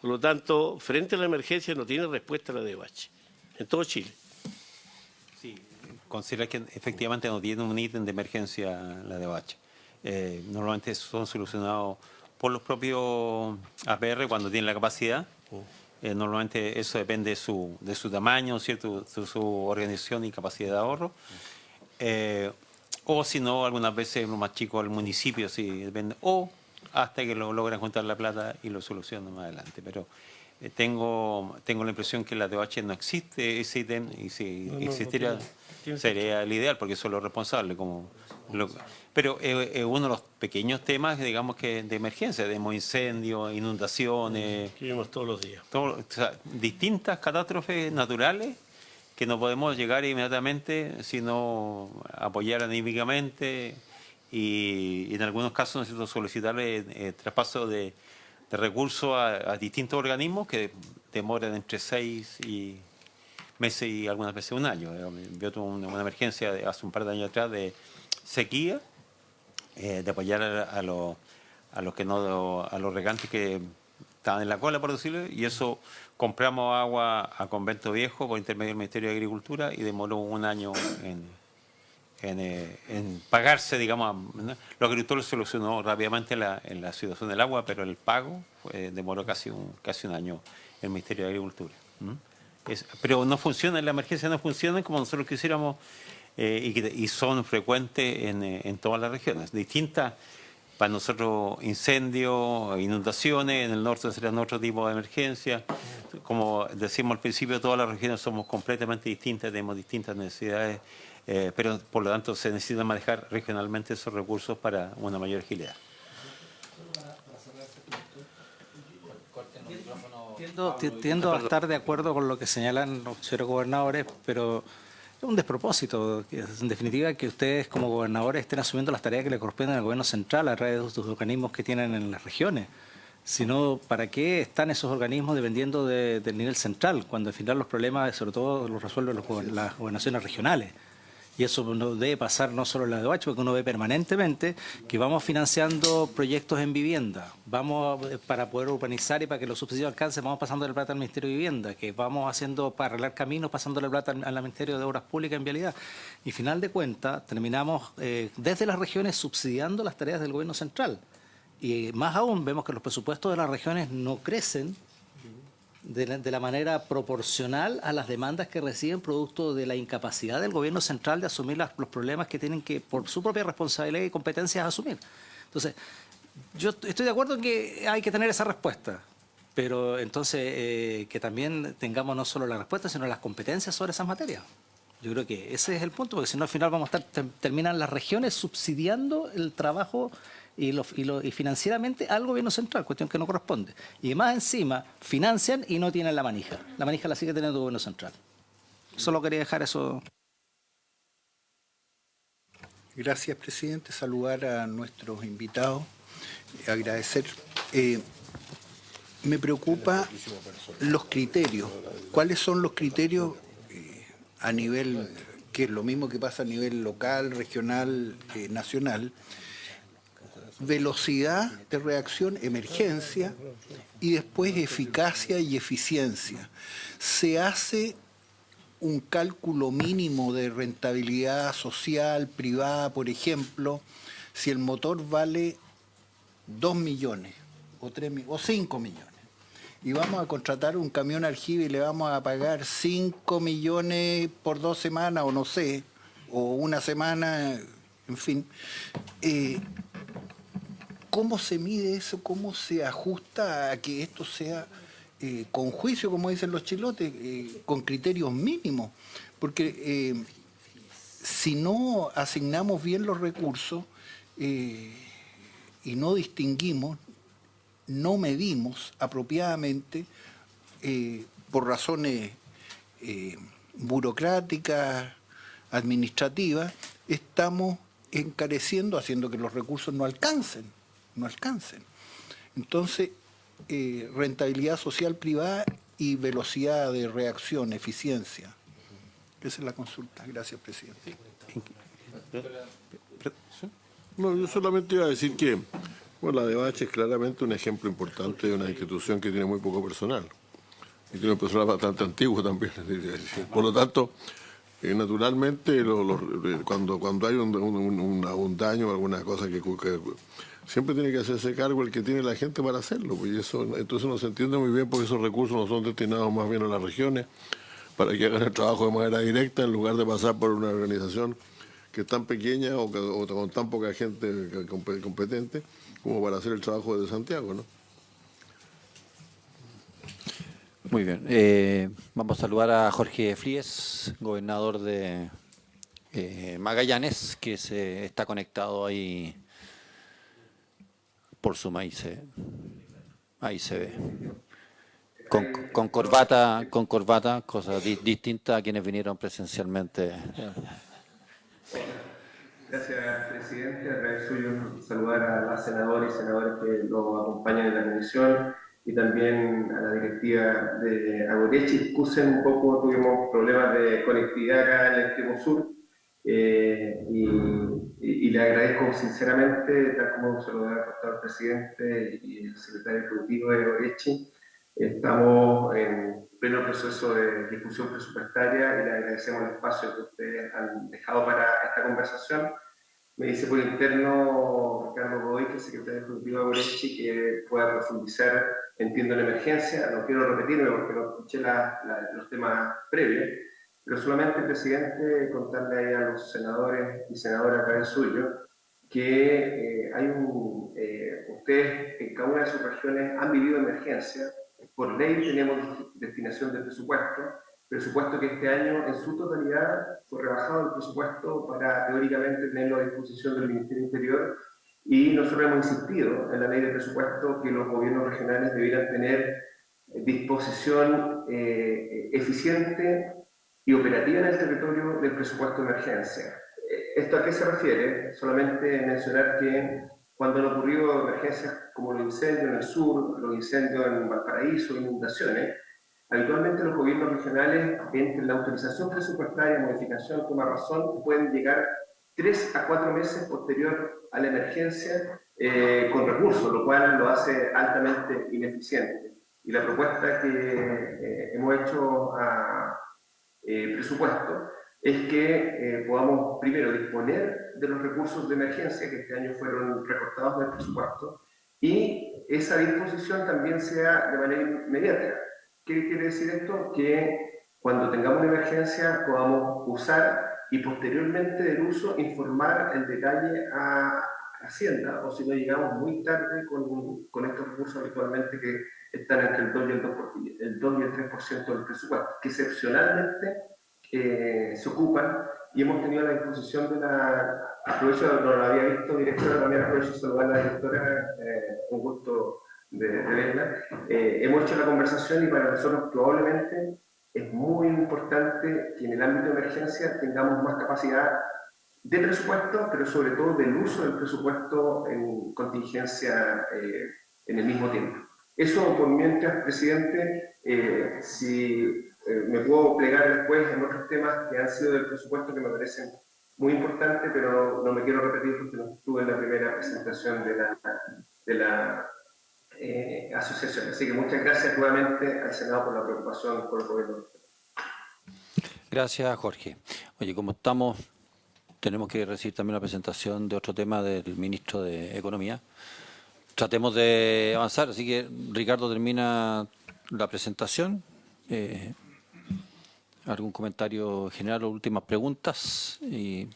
Por lo tanto, frente a la emergencia no tiene respuesta la DOH, en todo Chile. Sí, considera que efectivamente no tiene un ítem de emergencia la DOH. Normalmente son solucionados por los propios APR cuando tienen la capacidad. Normalmente eso depende de su tamaño, ¿cierto?, de su organización y capacidad de ahorro. o si no, algunas veces lo más chico al municipio, sí, depende, o hasta que lo logran juntar la plata y lo solucionan más adelante. Pero tengo la impresión que en la DOH no existe ese ítem, y si existiera sería el ideal, porque eso es lo responsable. Pero uno de los pequeños temas, digamos, que de emergencia, tenemos incendios, inundaciones. Que vemos todos los días. O sea, distintas catástrofes naturales que no podemos llegar inmediatamente, sino apoyar anímicamente y en algunos casos necesito solicitarle traspaso de recursos a distintos organismos que demoran entre 6 meses y algunas veces un año. Yo tuve una emergencia hace un par de años atrás de sequía, de apoyar a los regantes que estaban en la cola, por decirlo, y eso compramos agua a Convento Viejo por intermedio del Ministerio de Agricultura y demoró un año en pagarse, digamos. Los agricultores solucionó rápidamente en la situación del agua, pero el pago demoró casi un año el Ministerio de Agricultura. Pero no funciona, la emergencia no funciona como nosotros quisiéramos, y son frecuentes en todas las regiones. Distintas, para nosotros incendios, inundaciones, en el norte serán otro tipo de emergencias. Como decimos al principio, todas las regiones somos completamente distintas, tenemos distintas necesidades, pero por lo tanto se necesita manejar regionalmente esos recursos para una mayor agilidad. Tiendo a estar de acuerdo con lo que señalan los señores gobernadores, pero es un despropósito, en definitiva, que ustedes como gobernadores estén asumiendo las tareas que le corresponden al gobierno central a través de los organismos que tienen en las regiones. Sino, ¿para qué están esos organismos dependiendo del nivel central, cuando al final los problemas, sobre todo, los resuelven las gobernaciones regionales? Y eso no debe pasar no solo en la DOH, porque uno ve permanentemente que vamos financiando proyectos en vivienda, para poder urbanizar y para que los subsidios alcancen, vamos pasando la plata al Ministerio de Vivienda, que vamos haciendo para arreglar caminos, pasando la plata al Ministerio de Obras Públicas en Vialidad. Y final de cuentas, terminamos desde las regiones subsidiando las tareas del gobierno central. Y más aún, vemos que los presupuestos de las regiones no crecen de la manera proporcional a las demandas que reciben producto de la incapacidad del gobierno central de asumir los problemas que tienen que, por su propia responsabilidad y competencias, asumir. Entonces, yo estoy de acuerdo en que hay que tener esa respuesta, pero entonces que también tengamos no solo la respuesta, sino las competencias sobre esas materias. Yo creo que ese es el punto, porque si no al final vamos a terminan las regiones subsidiando el trabajo y financieramente al gobierno central, cuestión que no corresponde. Y más encima, financian y no tienen la manija. La manija la sigue teniendo el gobierno central. Solo quería dejar eso. Gracias, presidente. Saludar a nuestros invitados, agradecer. Me preocupa los criterios. ¿Cuáles son los criterios a nivel, que es lo mismo que pasa a nivel local, regional, nacional? Velocidad de reacción, emergencia, y después eficacia y eficiencia. Se hace un cálculo mínimo de rentabilidad social, privada, por ejemplo, si el motor vale 2 millones o 5 millones. Y vamos a contratar un camión aljibe y le vamos a pagar 5 millones por 2 semanas, o no sé, o una semana, en fin. ¿Cómo se mide eso? ¿Cómo se ajusta a que esto sea con juicio, como dicen los chilotes, con criterios mínimos? Porque si no asignamos bien los recursos y no distinguimos, no medimos apropiadamente, por razones burocráticas, administrativas, estamos encareciendo, haciendo que los recursos no alcancen. Entonces, rentabilidad social privada y velocidad de reacción, eficiencia. Esa es la consulta. Gracias, presidente. No, yo solamente iba a decir que la DOH es claramente un ejemplo importante de una institución que tiene muy poco personal. Y tiene un personal bastante antiguo también. Por lo tanto, naturalmente, cuando hay un daño o alguna cosa que siempre tiene que hacerse cargo el que tiene la gente para hacerlo. Pues, y eso, entonces no se entiende muy bien porque esos recursos no son destinados más bien a las regiones para que hagan el trabajo de manera directa en lugar de pasar por una organización que es tan pequeña o con tan poca gente competente como para hacer el trabajo de Santiago, ¿no? Muy bien. Vamos a saludar a Jorge Fríes, gobernador de Magallanes, que se está conectado ahí por Zoom. Ahí se ve. Con corbata, cosa distinta a quienes vinieron presencialmente. Gracias, presidente. A través suyo saludar a las senadoras y senadores que nos acompañan en la comisión y también a la directiva de Agorechi. Excusen un poco, tuvimos problemas de conectividad acá en el extremo sur y le agradezco sinceramente, tal como se lo ha contado el presidente y el secretario ejecutivo de Agorechi. Estamos en pleno proceso de discusión presupuestaria y le agradecemos el espacio que ustedes han dejado para esta conversación. Me dice por interno Ricardo Godoy, que es secretario ejecutivo de Agorechi, que pueda profundizar, entiendo, en emergencia. No quiero repetirme porque no escuché los temas previos, pero solamente, presidente, contarle ahí a los senadores y senadoras a través suyo que ustedes en cada una de sus regiones han vivido emergencia. Por ley tenemos destinación de presupuesto que este año en su totalidad fue rebajado el presupuesto para teóricamente tenerlo a disposición del Ministerio del Interior, y nosotros hemos insistido en la ley de presupuesto que los gobiernos regionales debieran tener disposición eficiente y operativa en el territorio del presupuesto de emergencia. ¿Esto a qué se refiere? Solamente mencionar que cuando han ocurrido emergencias como los incendios en el sur, los incendios en Valparaíso, inundaciones, habitualmente los gobiernos regionales, entre la autorización presupuestaria, modificación, toma razón, pueden llegar 3 a 4 meses posterior a la emergencia con recursos, lo cual lo hace altamente ineficiente. Y la propuesta que hemos hecho a presupuesto es que podamos primero disponer de los recursos de emergencia que este año fueron recortados del presupuesto, y esa disposición también sea de manera inmediata. ¿Qué quiere decir esto? Que cuando tengamos una emergencia podamos usar y posteriormente del uso informar en detalle a Hacienda, o si no llegamos muy tarde con estos recursos habitualmente que están entre el 2 y el 3% del presupuesto, que excepcionalmente se ocupan, y hemos tenido la disposición de aprovecho, no lo había visto, directora, también aprovecho de saludar a la directora, un gusto de verla. Hemos hecho la conversación y para nosotros probablemente es muy importante que en el ámbito de emergencia tengamos más capacidad de presupuesto, pero sobre todo del uso del presupuesto en contingencia en el mismo tiempo. Eso por mientras, presidente, si me puedo plegar después en otros temas que han sido del presupuesto que me parecen muy importantes, pero no me quiero repetir porque no estuve en la primera presentación de la asociación. Así que muchas gracias nuevamente al Senado por la preocupación por el gobierno. Gracias, Jorge. Oye, como estamos, tenemos que recibir también la presentación de otro tema del ministro de Economía. Tratemos de avanzar, así que Ricardo termina la presentación. ¿Algún comentario general o últimas preguntas? Y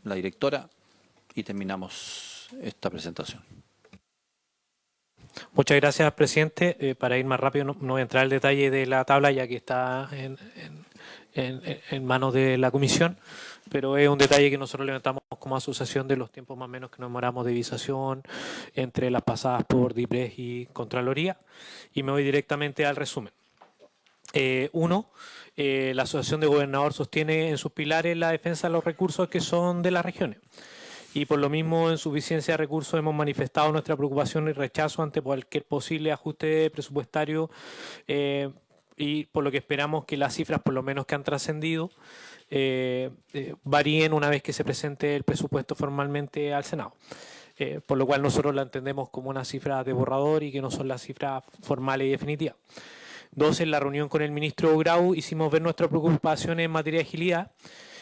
la directora, y terminamos esta presentación. Muchas gracias, presidente. Para ir más rápido, no voy a entrar al detalle de la tabla, ya que está en manos de la comisión, pero es un detalle que nosotros levantamos como asociación de los tiempos más o menos que nos demoramos de visación entre las pasadas por DIPRES y Contraloría, y me voy directamente al resumen. La Asociación de Gobernador sostiene en sus pilares la defensa de los recursos que son de las regiones, y por lo mismo en suficiencia de recursos hemos manifestado nuestra preocupación y rechazo ante cualquier posible ajuste presupuestario, y por lo que esperamos que las cifras, por lo menos que han trascendido, varíen una vez que se presente el presupuesto formalmente al Senado. Por lo cual nosotros la entendemos como una cifra de borrador y que no son las cifras formales y definitivas. 2, en la reunión con el ministro Grau hicimos ver nuestra preocupación en materia de agilidad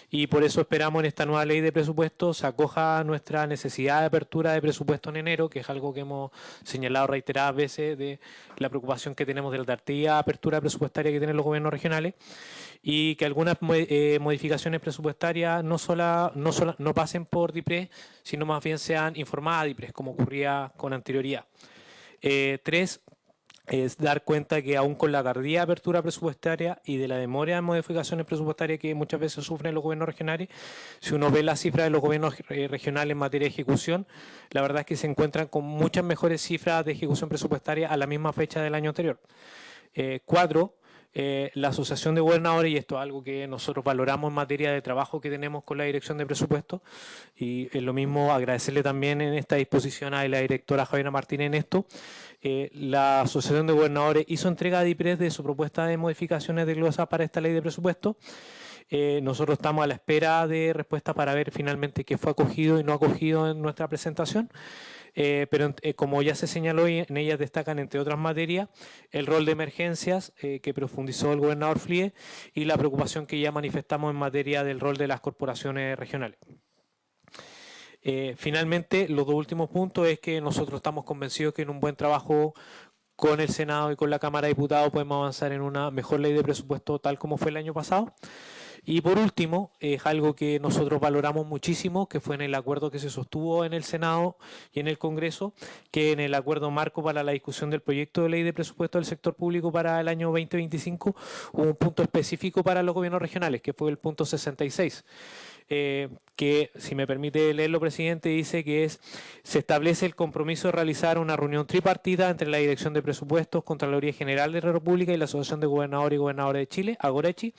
y por eso esperamos en esta nueva ley de presupuestos se acoja nuestra necesidad de apertura de presupuesto en enero, que es algo que hemos señalado reiteradas veces de la preocupación que tenemos de la tardía apertura presupuestaria que tienen los gobiernos regionales, y que algunas modificaciones presupuestarias no pasen por DIPRES, sino más bien sean informadas a DIPRES, como ocurría con anterioridad. 3, es dar cuenta que aún con la tardía apertura presupuestaria y de la demora de modificaciones presupuestarias que muchas veces sufren los gobiernos regionales, si uno ve las cifras de los gobiernos regionales en materia de ejecución, la verdad es que se encuentran con muchas mejores cifras de ejecución presupuestaria a la misma fecha del año anterior. 4, la Asociación de Gobernadores, y esto es algo que nosotros valoramos en materia de trabajo que tenemos con la Dirección de Presupuestos, y es lo mismo agradecerle también en esta disposición a la directora Javiera Martínez en esto. La Asociación de Gobernadores hizo entrega a DIPRES de su propuesta de modificaciones de glosa para esta ley de presupuesto. Nosotros estamos a la espera de respuesta para ver finalmente qué fue acogido y no acogido en nuestra presentación. Pero como ya se señaló, en ellas destacan, entre otras materias, el rol de emergencias que profundizó el gobernador Flie y la preocupación que ya manifestamos en materia del rol de las corporaciones regionales. Finalmente, los dos últimos puntos es que nosotros estamos convencidos que en un buen trabajo con el Senado y con la Cámara de Diputados podemos avanzar en una mejor ley de presupuesto tal como fue el año pasado. Y por último, es algo que nosotros valoramos muchísimo, que fue en el acuerdo que se sostuvo en el Senado y en el Congreso, que en el acuerdo marco para la discusión del proyecto de ley de presupuesto del sector público para el año 2025, hubo un punto específico para los gobiernos regionales, que fue el punto 66. Que, si me permite leerlo, presidente, dice que se establece el compromiso de realizar una reunión tripartita entre la Dirección de Presupuestos, Contraloría General de la República y la Asociación de Gobernadores y Gobernadores de Chile, Agorechi,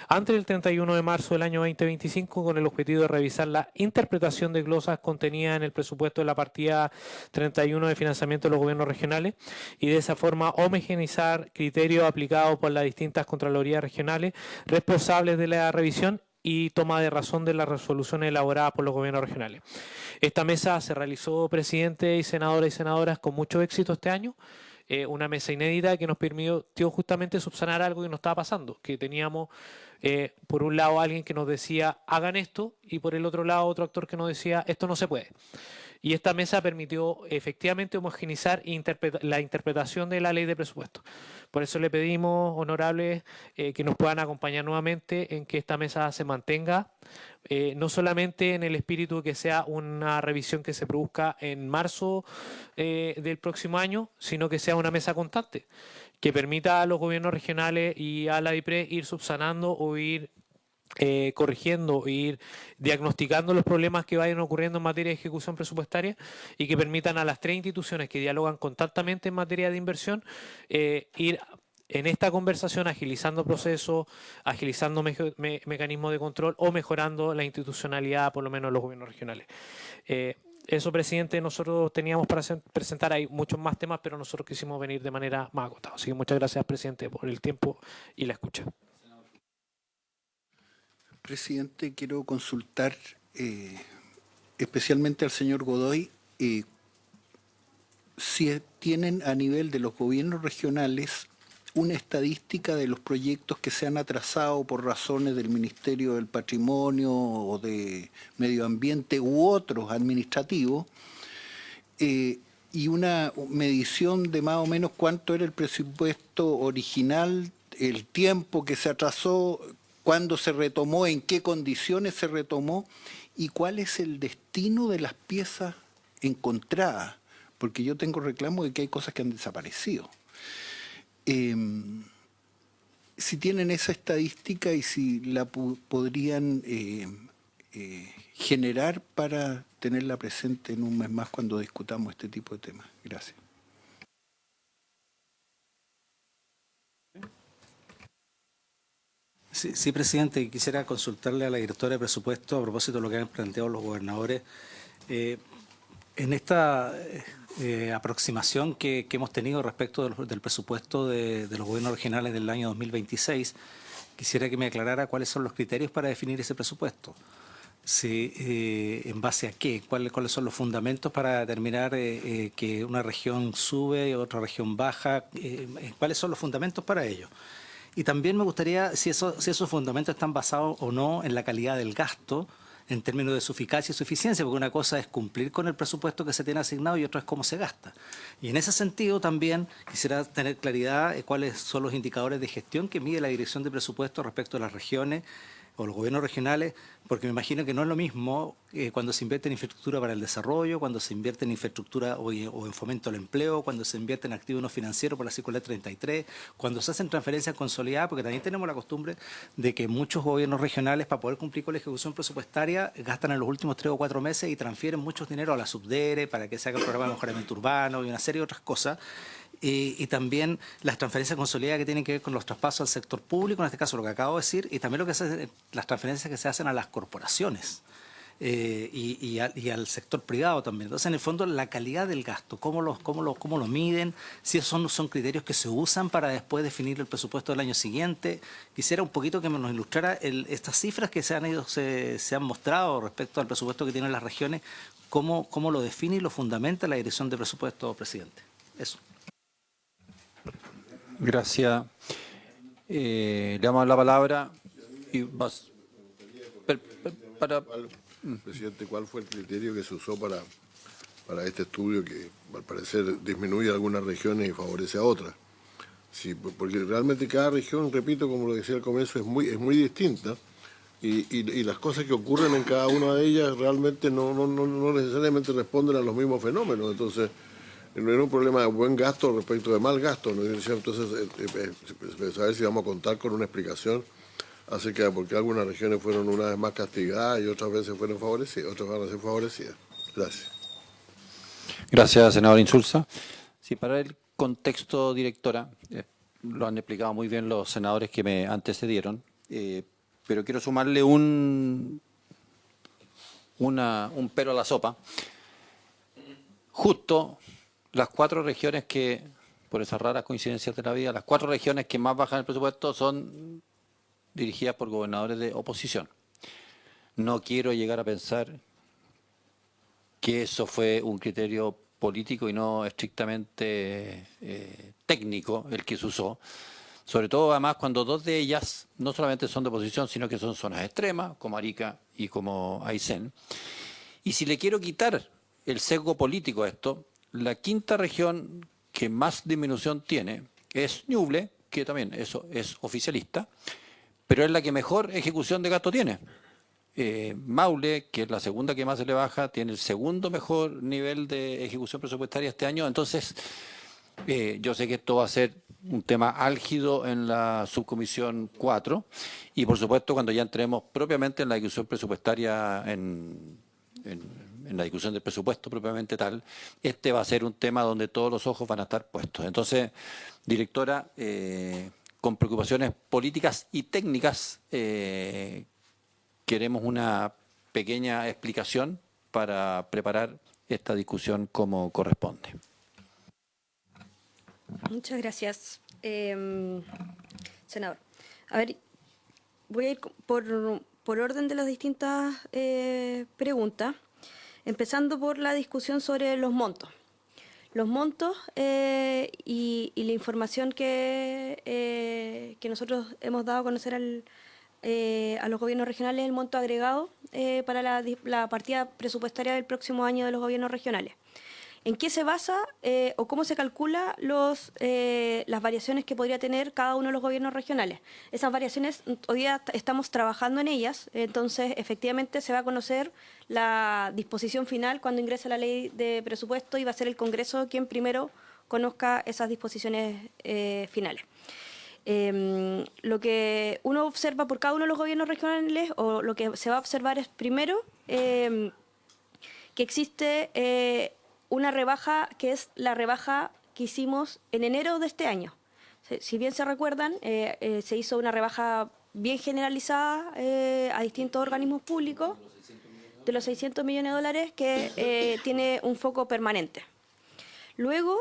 antes del 31 de marzo del año 2025, con el objetivo de revisar la interpretación de glosas contenidas en el presupuesto de la partida 31 de financiamiento de los gobiernos regionales, y de esa forma homogeneizar criterios aplicados por las distintas Contralorías regionales responsables de la revisión y toma de razón de las resoluciones elaboradas por los gobiernos regionales. Esta mesa se realizó, presidente y senadores y senadoras, con mucho éxito este año. Una mesa inédita que nos permitió justamente subsanar algo que nos estaba pasando, que teníamos por un lado alguien que nos decía hagan esto y por el otro lado otro actor que nos decía esto no se puede. Y esta mesa permitió efectivamente homogeneizar la interpretación de la ley de presupuesto. Por eso le pedimos, honorables, que nos puedan acompañar nuevamente en que esta mesa se mantenga, no solamente en el espíritu que sea una revisión que se produzca en marzo del próximo año, sino que sea una mesa constante, que permita a los gobiernos regionales y a la DIPRES ir subsanando o ir corrigiendo, ir diagnosticando los problemas que vayan ocurriendo en materia de ejecución presupuestaria, y que permitan a las tres instituciones que dialogan constantemente en materia de inversión ir en esta conversación agilizando procesos, agilizando mecanismos de control o mejorando la institucionalidad, por lo menos en los gobiernos regionales. Eso, presidente, nosotros teníamos para presentar. Hay muchos más temas, pero nosotros quisimos venir de manera más acotada. Así que muchas gracias, presidente, por el tiempo y la escucha. Presidente, quiero consultar especialmente al señor Godoy si tienen a nivel de los gobiernos regionales una estadística de los proyectos que se han atrasado por razones del Ministerio del Patrimonio o de Medio Ambiente u otros administrativos, y una medición de más o menos cuánto era el presupuesto original, el tiempo que se atrasó, cuándo se retomó, en qué condiciones se retomó y cuál es el destino de las piezas encontradas, porque yo tengo reclamo de que hay cosas que han desaparecido. Si tienen esa estadística y si la podrían generar para tenerla presente en un mes más cuando discutamos este tipo de temas. Gracias. Sí, presidente, quisiera consultarle a la directora de presupuesto a propósito de lo que han planteado los gobernadores. En esta aproximación que hemos tenido respecto del presupuesto de los gobiernos regionales del año 2026, quisiera que me aclarara cuáles son los criterios para definir ese presupuesto. ¿En base a qué? ¿Cuáles son los fundamentos para determinar que una región sube y otra región baja? ¿Cuáles son los fundamentos para ello? Y también me gustaría si esos fundamentos están basados o no en la calidad del gasto, en términos de su eficacia y su eficiencia, porque una cosa es cumplir con el presupuesto que se tiene asignado y otra es cómo se gasta. Y en ese sentido también quisiera tener claridad de cuáles son los indicadores de gestión que mide la Dirección de Presupuesto respecto a las regiones o los gobiernos regionales, porque me imagino que no es lo mismo cuando se invierte en infraestructura para el desarrollo, cuando se invierte en infraestructura o en fomento al empleo, cuando se invierte en activos no financieros por la circular 33, cuando se hacen transferencias consolidadas, porque también tenemos la costumbre de que muchos gobiernos regionales, para poder cumplir con la ejecución presupuestaria, gastan en los últimos 3 o 4 meses y transfieren muchos dinero a la subdere para que se haga el programa de mejoramiento urbano y una serie de otras cosas. Y también las transferencias consolidadas que tienen que ver con los traspasos al sector público, en este caso lo que acabo de decir, y también las transferencias que se hacen a las corporaciones y al sector privado también. Entonces, en el fondo, la calidad del gasto, cómo lo miden, si esos son criterios que se usan para después definir el presupuesto del año siguiente. Quisiera un poquito que nos ilustrara estas cifras que se han mostrado respecto al presupuesto que tienen las regiones, cómo lo define y lo fundamenta la Dirección de Presupuesto, presidente. Eso. Gracias. Le damos la palabra y vas para... Presidente, ¿cuál fue el criterio que se usó para este estudio que al parecer disminuye a algunas regiones y favorece a otras? Sí, porque realmente cada región, repito, como lo decía al comienzo, es muy distinta y las cosas que ocurren en cada una de ellas realmente no necesariamente responden a los mismos fenómenos. Entonces, no era un problema de buen gasto respecto de mal gasto, ¿no? Entonces, saber si vamos a contar con una explicación acerca de por qué algunas regiones fueron una vez más castigadas y otras veces fueron favorecidas, otras van a ser favorecidas. Gracias. Gracias, senador Insulza. Sí, para el contexto, directora, lo han explicado muy bien los senadores que me antecedieron, pero quiero sumarle un pero a la sopa. Justo las 4 regiones que, por esas raras coincidencias de la vida, las 4 regiones que más bajan el presupuesto son dirigidas por gobernadores de oposición. No quiero llegar a pensar que eso fue un criterio político y no estrictamente técnico el que se usó, sobre todo además cuando 2 de ellas no solamente son de oposición, sino que son zonas extremas, como Arica y como Aysén. Y si le quiero quitar el sesgo político a esto, la 5ª región que más disminución tiene es Ñuble, que también eso es oficialista, pero es la que mejor ejecución de gasto tiene. Maule, que es la 2ª que más se le baja, tiene el 2º mejor nivel de ejecución presupuestaria este año. Entonces, yo sé que esto va a ser un tema álgido en la subcomisión 4 y, por supuesto, cuando ya entremos propiamente en la ejecución presupuestaria en la discusión del presupuesto propiamente tal, este va a ser un tema donde todos los ojos van a estar puestos. Entonces, directora, con preocupaciones políticas y técnicas, queremos una pequeña explicación para preparar esta discusión como corresponde. Muchas gracias, senador. A ver, voy a ir por orden de las distintas preguntas, empezando por la discusión sobre los montos. Los montos y la información que nosotros hemos dado a conocer a los gobiernos regionales, el monto agregado para la partida presupuestaria del próximo año de los gobiernos regionales. ¿En qué se basa o cómo se calcula las variaciones que podría tener cada uno de los gobiernos regionales? Esas variaciones, hoy día estamos trabajando en ellas, entonces efectivamente se va a conocer la disposición final cuando ingrese la ley de presupuesto y va a ser el Congreso quien primero conozca esas disposiciones finales. Lo que uno observa por cada uno de los gobiernos regionales, o lo que se va a observar es primero que existe una rebaja que es la rebaja que hicimos en enero de este año. Si bien se recuerdan, se hizo una rebaja bien generalizada a distintos organismos públicos de los 600 millones de dólares que tiene un foco permanente. Luego,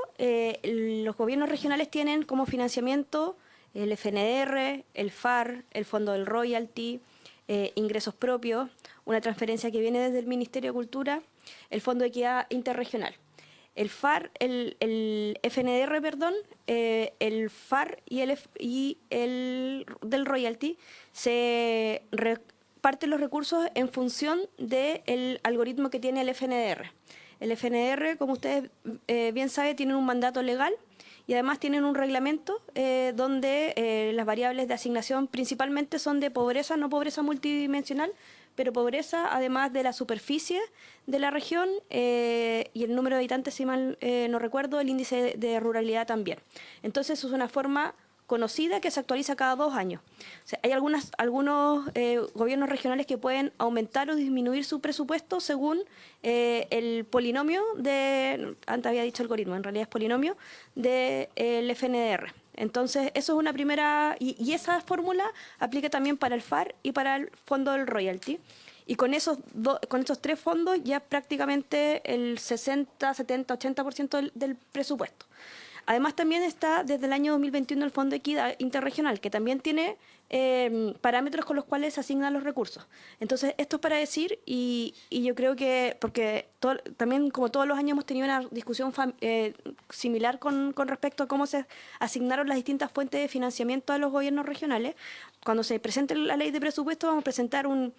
los gobiernos regionales tienen como financiamiento el FNDR, el FAR, el Fondo del Royalty, ingresos propios, una transferencia que viene desde el Ministerio de Cultura, el Fondo de Equidad Interregional. El FAR, el FNDR, perdón, el FAR y el del royalty, se reparten los recursos en función del algoritmo que tiene el FNDR. El FNDR, como ustedes bien saben, tiene un mandato legal y además tienen un reglamento donde las variables de asignación principalmente son de pobreza, no pobreza multidimensional, pero pobreza además de la superficie de la región y el número de habitantes, si mal no recuerdo, el índice de ruralidad también. Entonces, eso es una forma conocida que se actualiza cada 2 años. O sea, hay algunos gobiernos regionales que pueden aumentar o disminuir su presupuesto según el polinomio antes había dicho algoritmo, en realidad es polinomio, del FNDR. Entonces, eso es una primera, y esa fórmula aplica también para el FAR y para el fondo del royalty. Y con esos 3 fondos ya prácticamente el 60, 70, 80% del presupuesto. Además, también está desde el año 2021 el Fondo de Equidad Interregional, que también tiene parámetros con los cuales se asignan los recursos. Entonces, esto es para decir, y yo creo que, porque también como todos los años hemos tenido una discusión similar con respecto a cómo se asignaron las distintas fuentes de financiamiento a los gobiernos regionales, cuando se presente la ley de presupuesto vamos a presentar un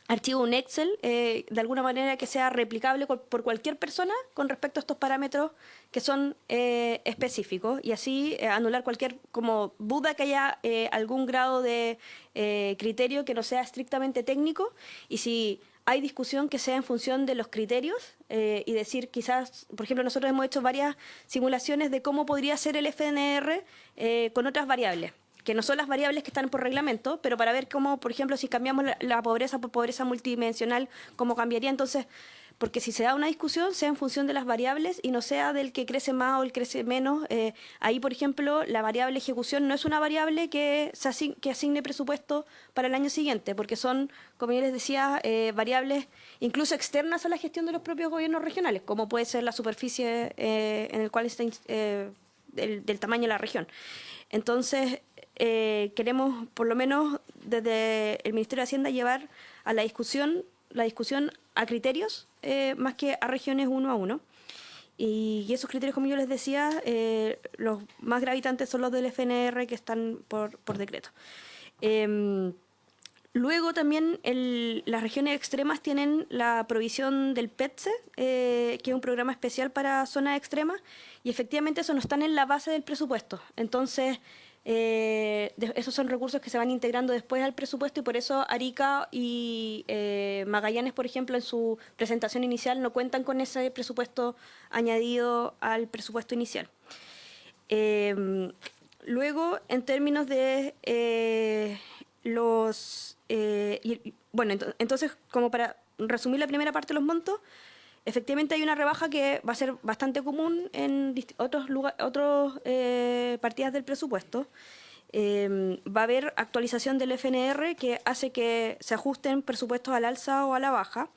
archivo, un Excel, de alguna manera que sea replicable por cualquier persona con respecto a estos parámetros que son específicos y así anular cualquier como duda que haya algún grado de criterio que no sea estrictamente técnico y si hay discusión que sea en función de los criterios y decir quizás, por ejemplo, nosotros hemos hecho varias simulaciones de cómo podría ser el FNR con otras variables, que no son las variables que están por reglamento, pero para ver cómo, por ejemplo, si cambiamos la pobreza por pobreza multidimensional, cómo cambiaría. Entonces, porque si se da una discusión, sea en función de las variables y no sea del que crece más o el que crece menos. Ahí, por ejemplo, la variable ejecución no es una variable que asigne presupuesto para el año siguiente, porque son, como yo les decía, variables incluso externas a la gestión de los propios gobiernos regionales, como puede ser la superficie en el cual está del tamaño de la región. Entonces, queremos, por lo menos desde el Ministerio de Hacienda, llevar a la discusión a criterios más que a regiones uno a uno. Y esos criterios, como yo les decía, los más gravitantes son los del FNR que están por decreto. Luego también las regiones extremas tienen la provisión del PETSE, que es un programa especial para zonas extremas, y efectivamente eso no está en la base del presupuesto. Entonces, esos son recursos que se van integrando después al presupuesto y por eso Arica y Magallanes, por ejemplo, en su presentación inicial no cuentan con ese presupuesto añadido al presupuesto inicial. Luego, en términos de entonces, como para resumir la primera parte de los montos, efectivamente hay una rebaja que va a ser bastante común en otras partidas del presupuesto. Va a haber actualización del FNR que hace que se ajusten presupuestos al alza o a la baja.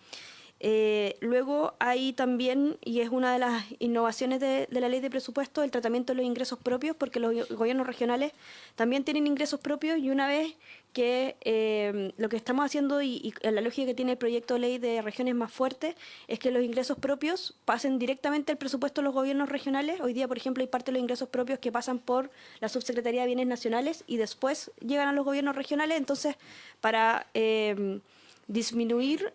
Luego hay también, y es una de las innovaciones de la ley de presupuesto, el tratamiento de los ingresos propios, porque los gobiernos regionales también tienen ingresos propios y una vez que lo que estamos haciendo y la lógica que tiene el proyecto de ley de regiones más fuerte es que los ingresos propios pasen directamente al presupuesto de los gobiernos regionales. Hoy día, por ejemplo, hay parte de los ingresos propios que pasan por la Subsecretaría de Bienes Nacionales y después llegan a los gobiernos regionales. Entonces, para disminuir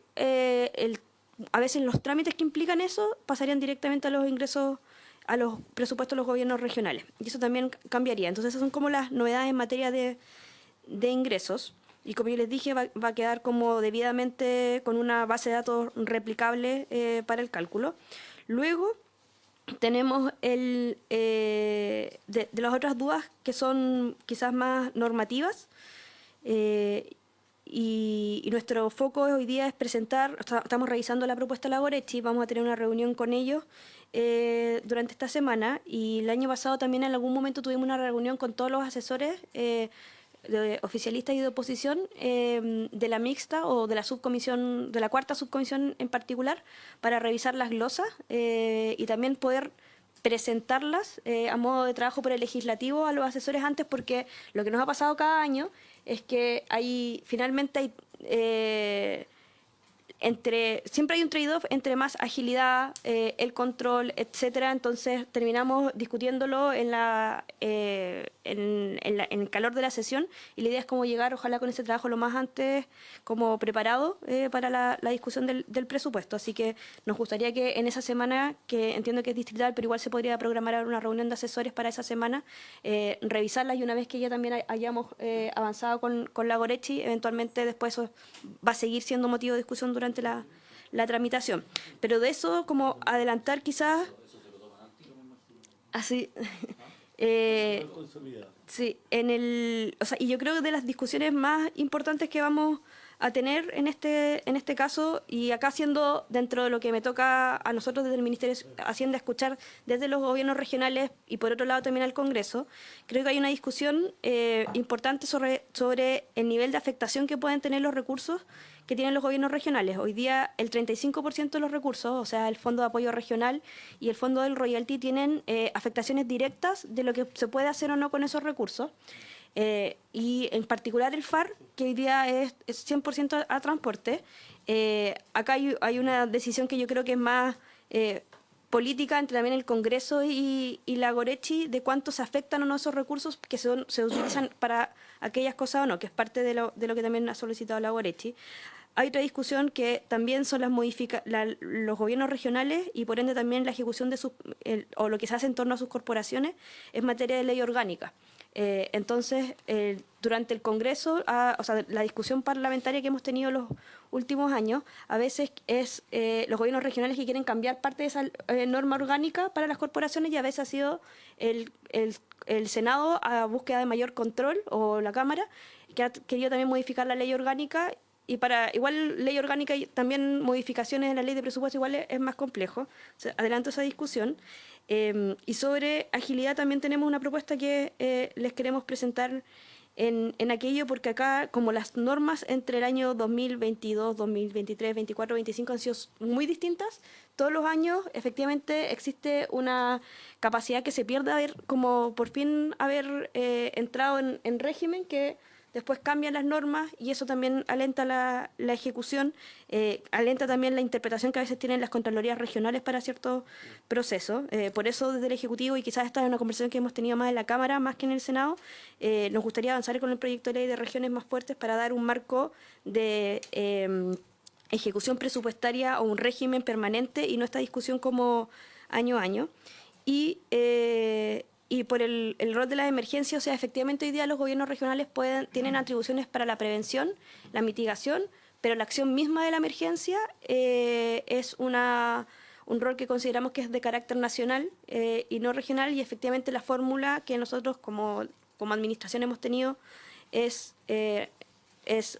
a veces los trámites que implican eso pasarían directamente a los ingresos, a los presupuestos de los gobiernos regionales. Y eso también cambiaría. Entonces, esas son como las novedades en materia de ingresos. Y como yo les dije, va a quedar como debidamente con una base de datos replicable para el cálculo. Luego, tenemos de las otras dudas que son quizás más normativas. Y nuestro foco hoy día es presentar, estamos revisando la propuesta de la Gorechi, vamos a tener una reunión con ellos durante esta semana y el año pasado también en algún momento tuvimos una reunión con todos los asesores de oficialistas y de oposición de la mixta o de la subcomisión, de la cuarta subcomisión en particular, para revisar las glosas y también poder presentarlas a modo de trabajo por el legislativo a los asesores antes, porque lo que nos ha pasado cada año es que finalmente siempre hay un trade-off entre más agilidad, el control, etcétera. Entonces terminamos discutiéndolo en el calor de la sesión, y la idea es cómo llegar, ojalá con ese trabajo lo más antes como preparado para la discusión del presupuesto. Así que nos gustaría que en esa semana, que entiendo que es distrital, pero igual se podría programar una reunión de asesores para esa semana, revisarlas, y una vez que ya también hayamos avanzado con la Gorechi, eventualmente después eso va a seguir siendo motivo de discusión durante la tramitación. Pero de eso, como adelantar quizás, así, sí, y yo creo que de las discusiones más importantes que vamos a tener en este caso, y acá siendo dentro de lo que me toca a nosotros desde el Ministerio de Hacienda escuchar desde los gobiernos regionales y por otro lado también al Congreso, creo que hay una discusión importante sobre el nivel de afectación que pueden tener los recursos que tienen los gobiernos regionales. Hoy día el 35% de los recursos, o sea, el Fondo de Apoyo Regional y el Fondo del Royalty, tienen afectaciones directas de lo que se puede hacer o no con esos recursos. Y en particular el FAR, que hoy día es 100% a transporte. Acá hay una decisión que yo creo que es más política entre también el Congreso y la Gorechi, de cuánto se afectan o no esos recursos que se utilizan para aquellas cosas o no, que es parte de lo que también ha solicitado la Gorechi. Hay otra discusión que también son los gobiernos regionales, y por ende también la ejecución de o lo que se hace en torno a sus corporaciones es materia de ley orgánica. Entonces, durante el Congreso, o sea, la discusión parlamentaria que hemos tenido los últimos años, a veces es los gobiernos regionales que quieren cambiar parte de esa norma orgánica para las corporaciones, y a veces ha sido el Senado a búsqueda de mayor control, o la Cámara, que ha querido también modificar la ley orgánica. Y para igual ley orgánica y también modificaciones en la ley de presupuesto igual es más complejo. O sea, adelanto esa discusión. Y sobre agilidad también tenemos una propuesta que les queremos presentar en aquello, porque acá, como las normas entre el año 2022, 2023, 24, 25 han sido muy distintas, todos los años efectivamente existe una capacidad que se pierde como por fin haber entrado en régimen, que después cambian las normas, y eso también alenta la ejecución, alenta también la interpretación que a veces tienen las contralorías regionales para ciertos procesos. Por eso desde el Ejecutivo, y quizás esta es una conversación que hemos tenido más en la Cámara más que en el Senado, nos gustaría avanzar con el proyecto de ley de regiones más fuertes para dar un marco de ejecución presupuestaria o un régimen permanente, y no esta discusión como año a año. Y por el rol de las emergencias, o sea, efectivamente hoy día los gobiernos regionales tienen atribuciones para la prevención, la mitigación, pero la acción misma de la emergencia es un rol que consideramos que es de carácter nacional y no regional, y efectivamente la fórmula que nosotros como administración hemos tenido es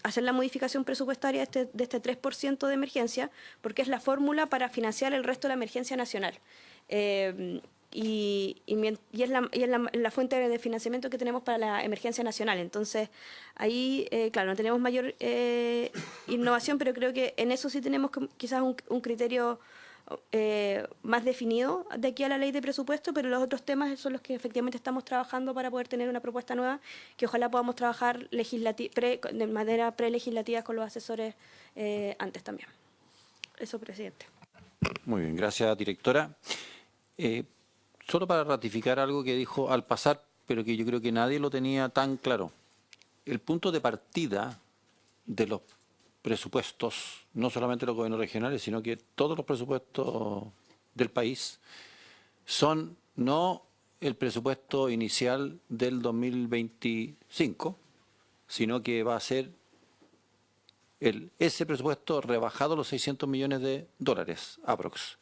hacer la modificación presupuestaria de este 3% de emergencia, porque es la fórmula para financiar el resto de la emergencia nacional. Y es la fuente de financiamiento que tenemos para la emergencia nacional. Entonces, ahí, claro, no tenemos mayor innovación, pero creo que en eso sí tenemos quizás un criterio más definido de aquí a la ley de presupuesto, pero los otros temas son los que efectivamente estamos trabajando para poder tener una propuesta nueva, que ojalá podamos trabajar de manera prelegislativa con los asesores antes también. Eso, presidente. Muy bien, gracias, directora. Solo para ratificar algo que dijo al pasar, pero que yo creo que nadie lo tenía tan claro. El punto de partida de los presupuestos, no solamente los gobiernos regionales, sino que todos los presupuestos del país, son no el presupuesto inicial del 2025, sino que va a ser ese presupuesto rebajado los 600 millones de dólares, aprox.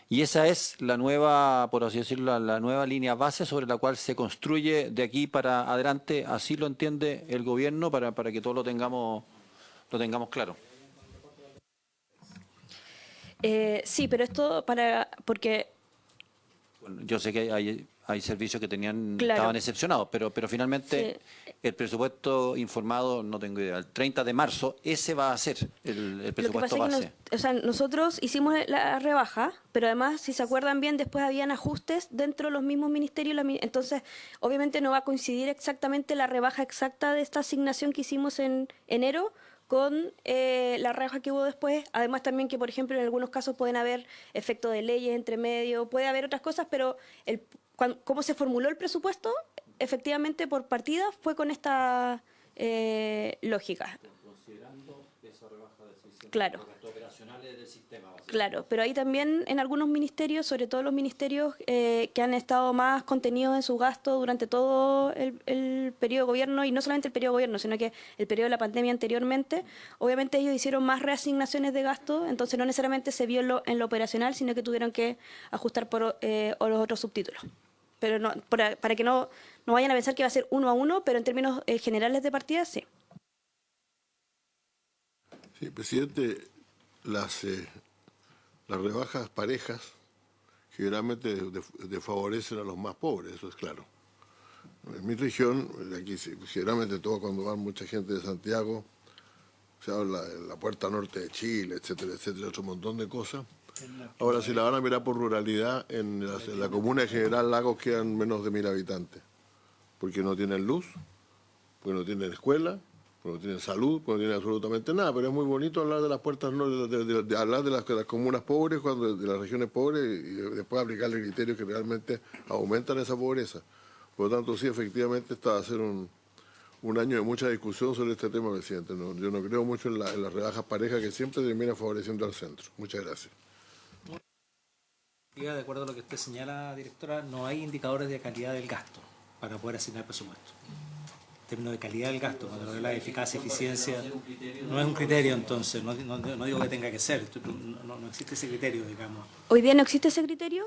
Y esa es la nueva, por así decirlo, la nueva línea base sobre la cual se construye de aquí para adelante. Así lo entiende el gobierno, para que todos lo tengamos claro. Sí, pero esto porque... Bueno, yo sé que hay servicios que Claro. estaban excepcionados, pero finalmente Sí. el presupuesto informado, no tengo idea, el 30 de marzo, ese va a ser el presupuesto Lo que pasa base. es que nosotros hicimos la rebaja, pero además, si se acuerdan bien, después habían ajustes dentro de los mismos ministerios. Entonces, obviamente no va a coincidir exactamente la rebaja exacta de esta asignación que hicimos en enero con la rebaja que hubo después. Además también que, por ejemplo, en algunos casos pueden haber efectos de leyes entre medio, puede haber otras cosas, pero cómo se formuló el presupuesto, efectivamente por partida fue con esta lógica. Considerando esa rebaja de 600 Claro. gastos operacionales del sistema. Claro, pero ahí también en algunos ministerios, sobre todo los ministerios que han estado más contenidos en su gasto durante todo el periodo de gobierno, y no solamente el periodo de gobierno, sino que el periodo de la pandemia anteriormente, obviamente ellos hicieron más reasignaciones de gasto, entonces no necesariamente se vio en lo operacional, sino que tuvieron que ajustar por los otros subtítulos. Pero no, para que no vayan a pensar que va a ser 1 a 1, pero en términos generales de partida, sí. Sí, presidente, las rebajas parejas generalmente desfavorecen a los más pobres, eso es claro. En mi región, aquí generalmente todo cuando van mucha gente de Santiago, se habla de la puerta norte de Chile, etcétera, otro montón de cosas. Ahora, si la van a mirar por ruralidad, en la comuna de General Lagos quedan menos de 1000 habitantes, porque no tienen luz, porque no tienen escuela, porque no tienen salud, porque no tienen absolutamente nada. Pero es muy bonito hablar de las puertas norte, de hablar de las comunas pobres, de las regiones pobres, y después aplicarle criterios que realmente aumentan esa pobreza. Por lo tanto, sí, efectivamente, esta va a ser un año de mucha discusión sobre este tema, presidente. Yo no creo mucho en las rebajas parejas que siempre terminan favoreciendo al centro. Muchas gracias. De acuerdo a lo que usted señala, directora, no hay indicadores de calidad del gasto para poder asignar presupuesto. En términos de calidad del gasto, cuando habla de eficacia, eficiencia, no es un criterio entonces, no digo que tenga que ser, no existe ese criterio, digamos. Hoy día no existe ese criterio,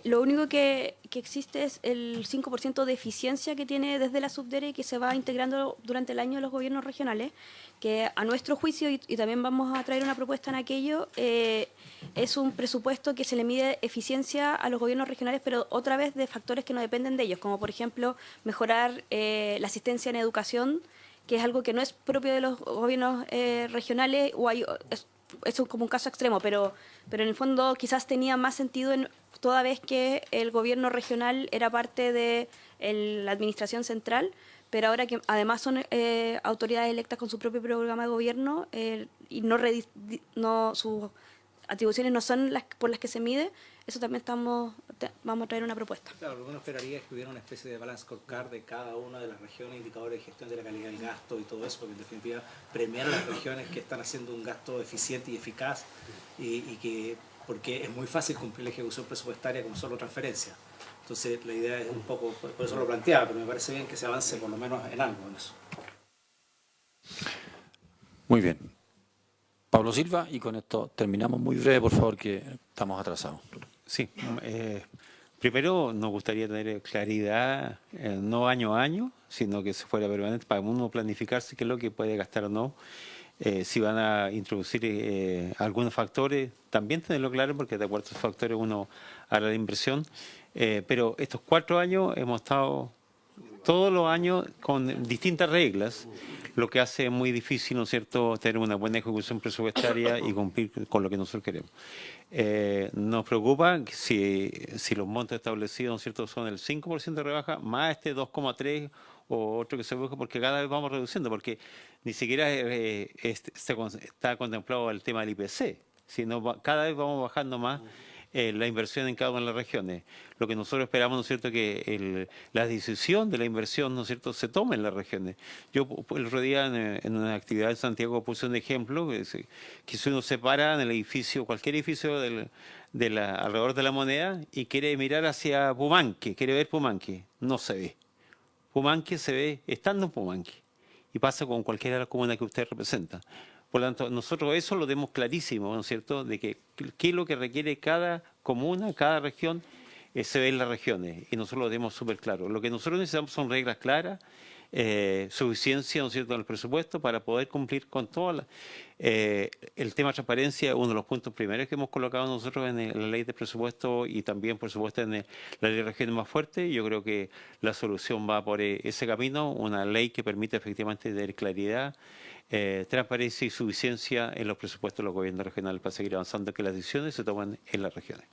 lo único que existe es el 5% de eficiencia que tiene desde la Subdere y que se va integrando durante el año de los gobiernos regionales, que a nuestro juicio, y también vamos a traer una propuesta en aquello, es un presupuesto que se le mide eficiencia a los gobiernos regionales, pero otra vez de factores que no dependen de ellos, como por ejemplo mejorar la asistencia en educación, que es algo que no es propio de los gobiernos regionales, o es como un caso extremo, pero en el fondo quizás tenía más sentido toda vez que el gobierno regional era parte de la administración central, pero ahora que además son autoridades electas con su propio programa de gobierno y sus atribuciones no son las por las que se mide, eso también vamos a traer una propuesta. Claro, lo que uno esperaría es que hubiera una especie de balance scorecard de cada una de las regiones, indicadores de gestión de la calidad del gasto y todo eso, porque en definitiva premiar a las regiones que están haciendo un gasto eficiente y eficaz porque es muy fácil cumplir la ejecución presupuestaria con solo transferencias. Entonces la idea es un poco, por eso lo planteaba, pero me parece bien que se avance por lo menos en algo en eso. Muy bien. Pablo Silva, y con esto terminamos muy breve, por favor, que estamos atrasados. Sí, primero nos gustaría tener claridad, no año a año, sino que se fuera permanente para uno planificarse qué es lo que puede gastar o no. Si van a introducir algunos factores, también tenerlo claro, porque de acuerdo a esos factores uno hará la inversión. Pero estos 4 años hemos estado todos los años con distintas reglas, lo que hace muy difícil, ¿no es cierto?, tener una buena ejecución presupuestaria y cumplir con lo que nosotros queremos. Nos preocupa que si los montos establecidos, ¿no es cierto?, son el 5% de rebaja, más este 2,3% o otro que se busca, porque cada vez vamos reduciendo, porque ni siquiera está contemplado el tema del IPC, sino cada vez vamos bajando más la inversión en cada una de las regiones. Lo que nosotros esperamos, ¿no es cierto?, que la decisión de la inversión, ¿no es cierto?, se tome en las regiones. Yo el otro día en una actividad en Santiago puse un ejemplo, que si uno se para en el edificio, cualquier edificio alrededor de la Moneda, y quiere mirar hacia Pumanque, quiere ver Pumanque, no se ve. Pumanque se ve estando en Pumanque, y pasa con cualquiera de las comunas que usted representa. Por lo tanto, nosotros eso lo tenemos clarísimo, ¿no es cierto?, de que qué es lo que requiere cada comuna, cada región, se ve en las regiones, y nosotros lo tenemos súper claro. Lo que nosotros necesitamos son reglas claras, suficiencia, ¿no es cierto?, en el presupuesto para poder cumplir con todas el tema de transparencia es uno de los puntos primeros que hemos colocado nosotros en la ley de presupuesto y también, por supuesto, en la ley de regiones más fuerte. Yo creo que la solución va por ese camino, una ley que permite efectivamente tener claridad, transparencia y suficiencia en los presupuestos de los gobiernos regionales para seguir avanzando, que las decisiones se toman en las regiones.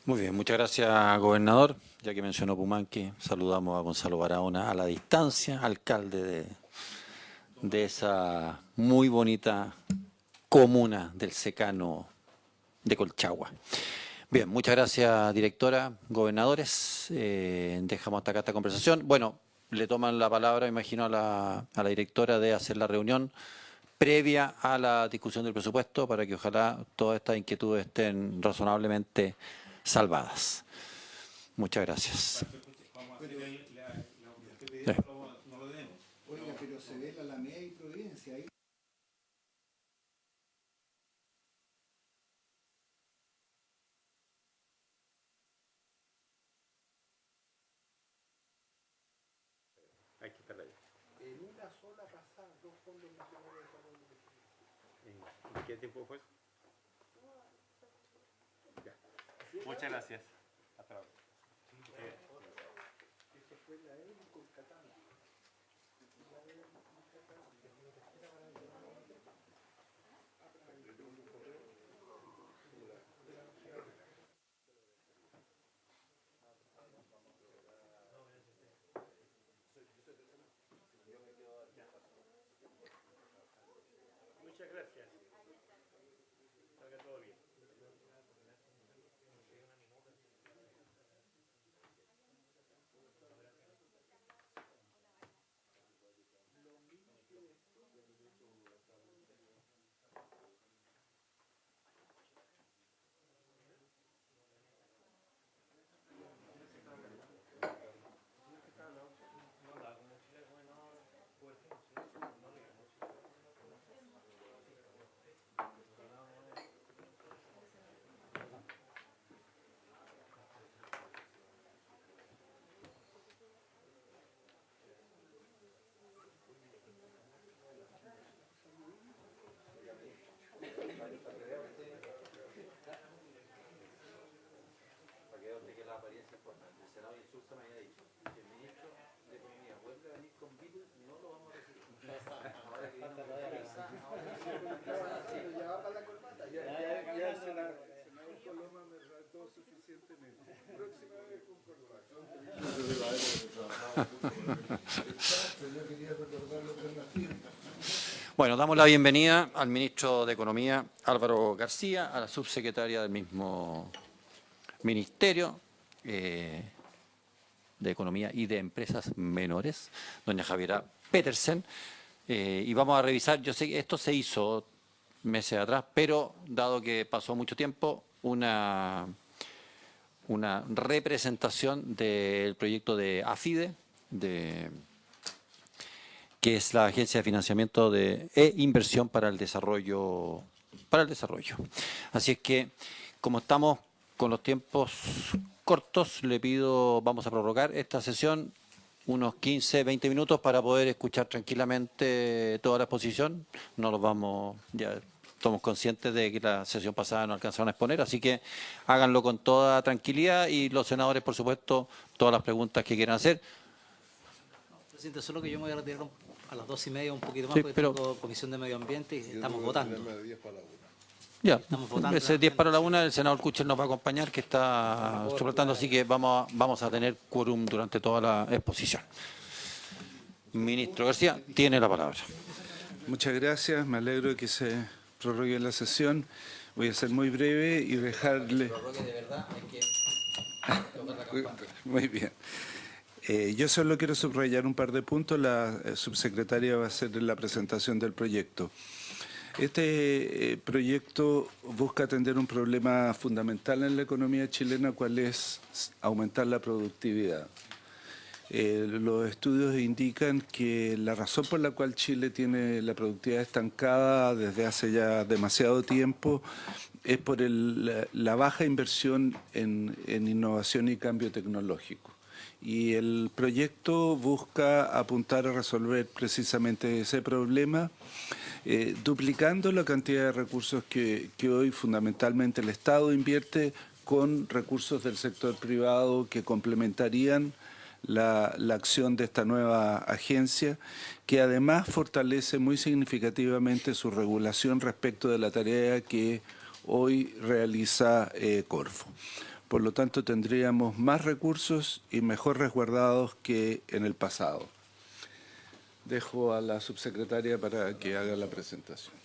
Muy bien, muchas gracias, gobernador. Ya que mencionó Pumanque, saludamos a Gonzalo Barahona a la distancia, alcalde de de esa muy bonita comuna del secano de Colchagua. Bien, muchas gracias, directora, gobernadores. Dejamos hasta acá esta conversación. Bueno, le toman la palabra, imagino, a la directora de hacer la reunión previa a la discusión del presupuesto para que ojalá todas estas inquietudes estén razonablemente salvadas. Muchas gracias. Oiga, pero se ve la Alameda y Providencia ahí. Hay que estar ahí. En una sola pasada, 2 fondos nacionales para ¿Y qué tiempo fue? Ya. Muchas gracias. Hasta luego. Eso fue la ELI con Catán. Muchas gracias. Salga todo bien. Bueno, damos la bienvenida al ministro de Economía, Álvaro García, a la subsecretaria del mismo ministerio de Economía y de Empresas Menores, doña Javiera Petersen, y vamos a revisar, yo sé que esto se hizo meses atrás, pero dado que pasó mucho tiempo, una representación del proyecto de AFIDE, que es la Agencia de Financiamiento e Inversión para el Desarrollo. Así es que, como estamos con los tiempos cortos, le pido, vamos a prorrogar esta sesión unos 15, 20 minutos para poder escuchar tranquilamente toda la exposición. No los vamos, ya estamos conscientes de que la sesión pasada no alcanzaron a exponer, así que háganlo con toda tranquilidad y los senadores, por supuesto, todas las preguntas que quieran hacer. Presidente, solo que yo me voy a retirar a las 2:30 un poquito más, Sí, porque pero- tengo Comisión de Medio Ambiente y estamos votando. Ya, Estamos votando ese 10 para la 1, el senador Kuchel nos va a acompañar, que está soportando, así que vamos a tener quórum durante toda la exposición. Ministro García, tiene la palabra. Muchas gracias, me alegro de que se prorrogue la sesión. Voy a ser muy breve y dejarle... Muy bien. Yo solo quiero subrayar un par de puntos. La subsecretaria va a hacer la presentación del proyecto. Este proyecto busca atender un problema fundamental en la economía chilena, cuál es aumentar la productividad. Los estudios indican que la razón por la cual Chile tiene la productividad estancada desde hace ya demasiado tiempo es por la baja inversión en innovación y cambio tecnológico. Y el proyecto busca apuntar a resolver precisamente ese problema, duplicando la cantidad de recursos que hoy fundamentalmente el Estado invierte con recursos del sector privado que complementarían la acción de esta nueva agencia, que además fortalece muy significativamente su regulación respecto de la tarea que hoy realiza Corfo. Por lo tanto, tendríamos más recursos y mejor resguardados que en el pasado. dejo a la subsecretaria para que haga la presentación.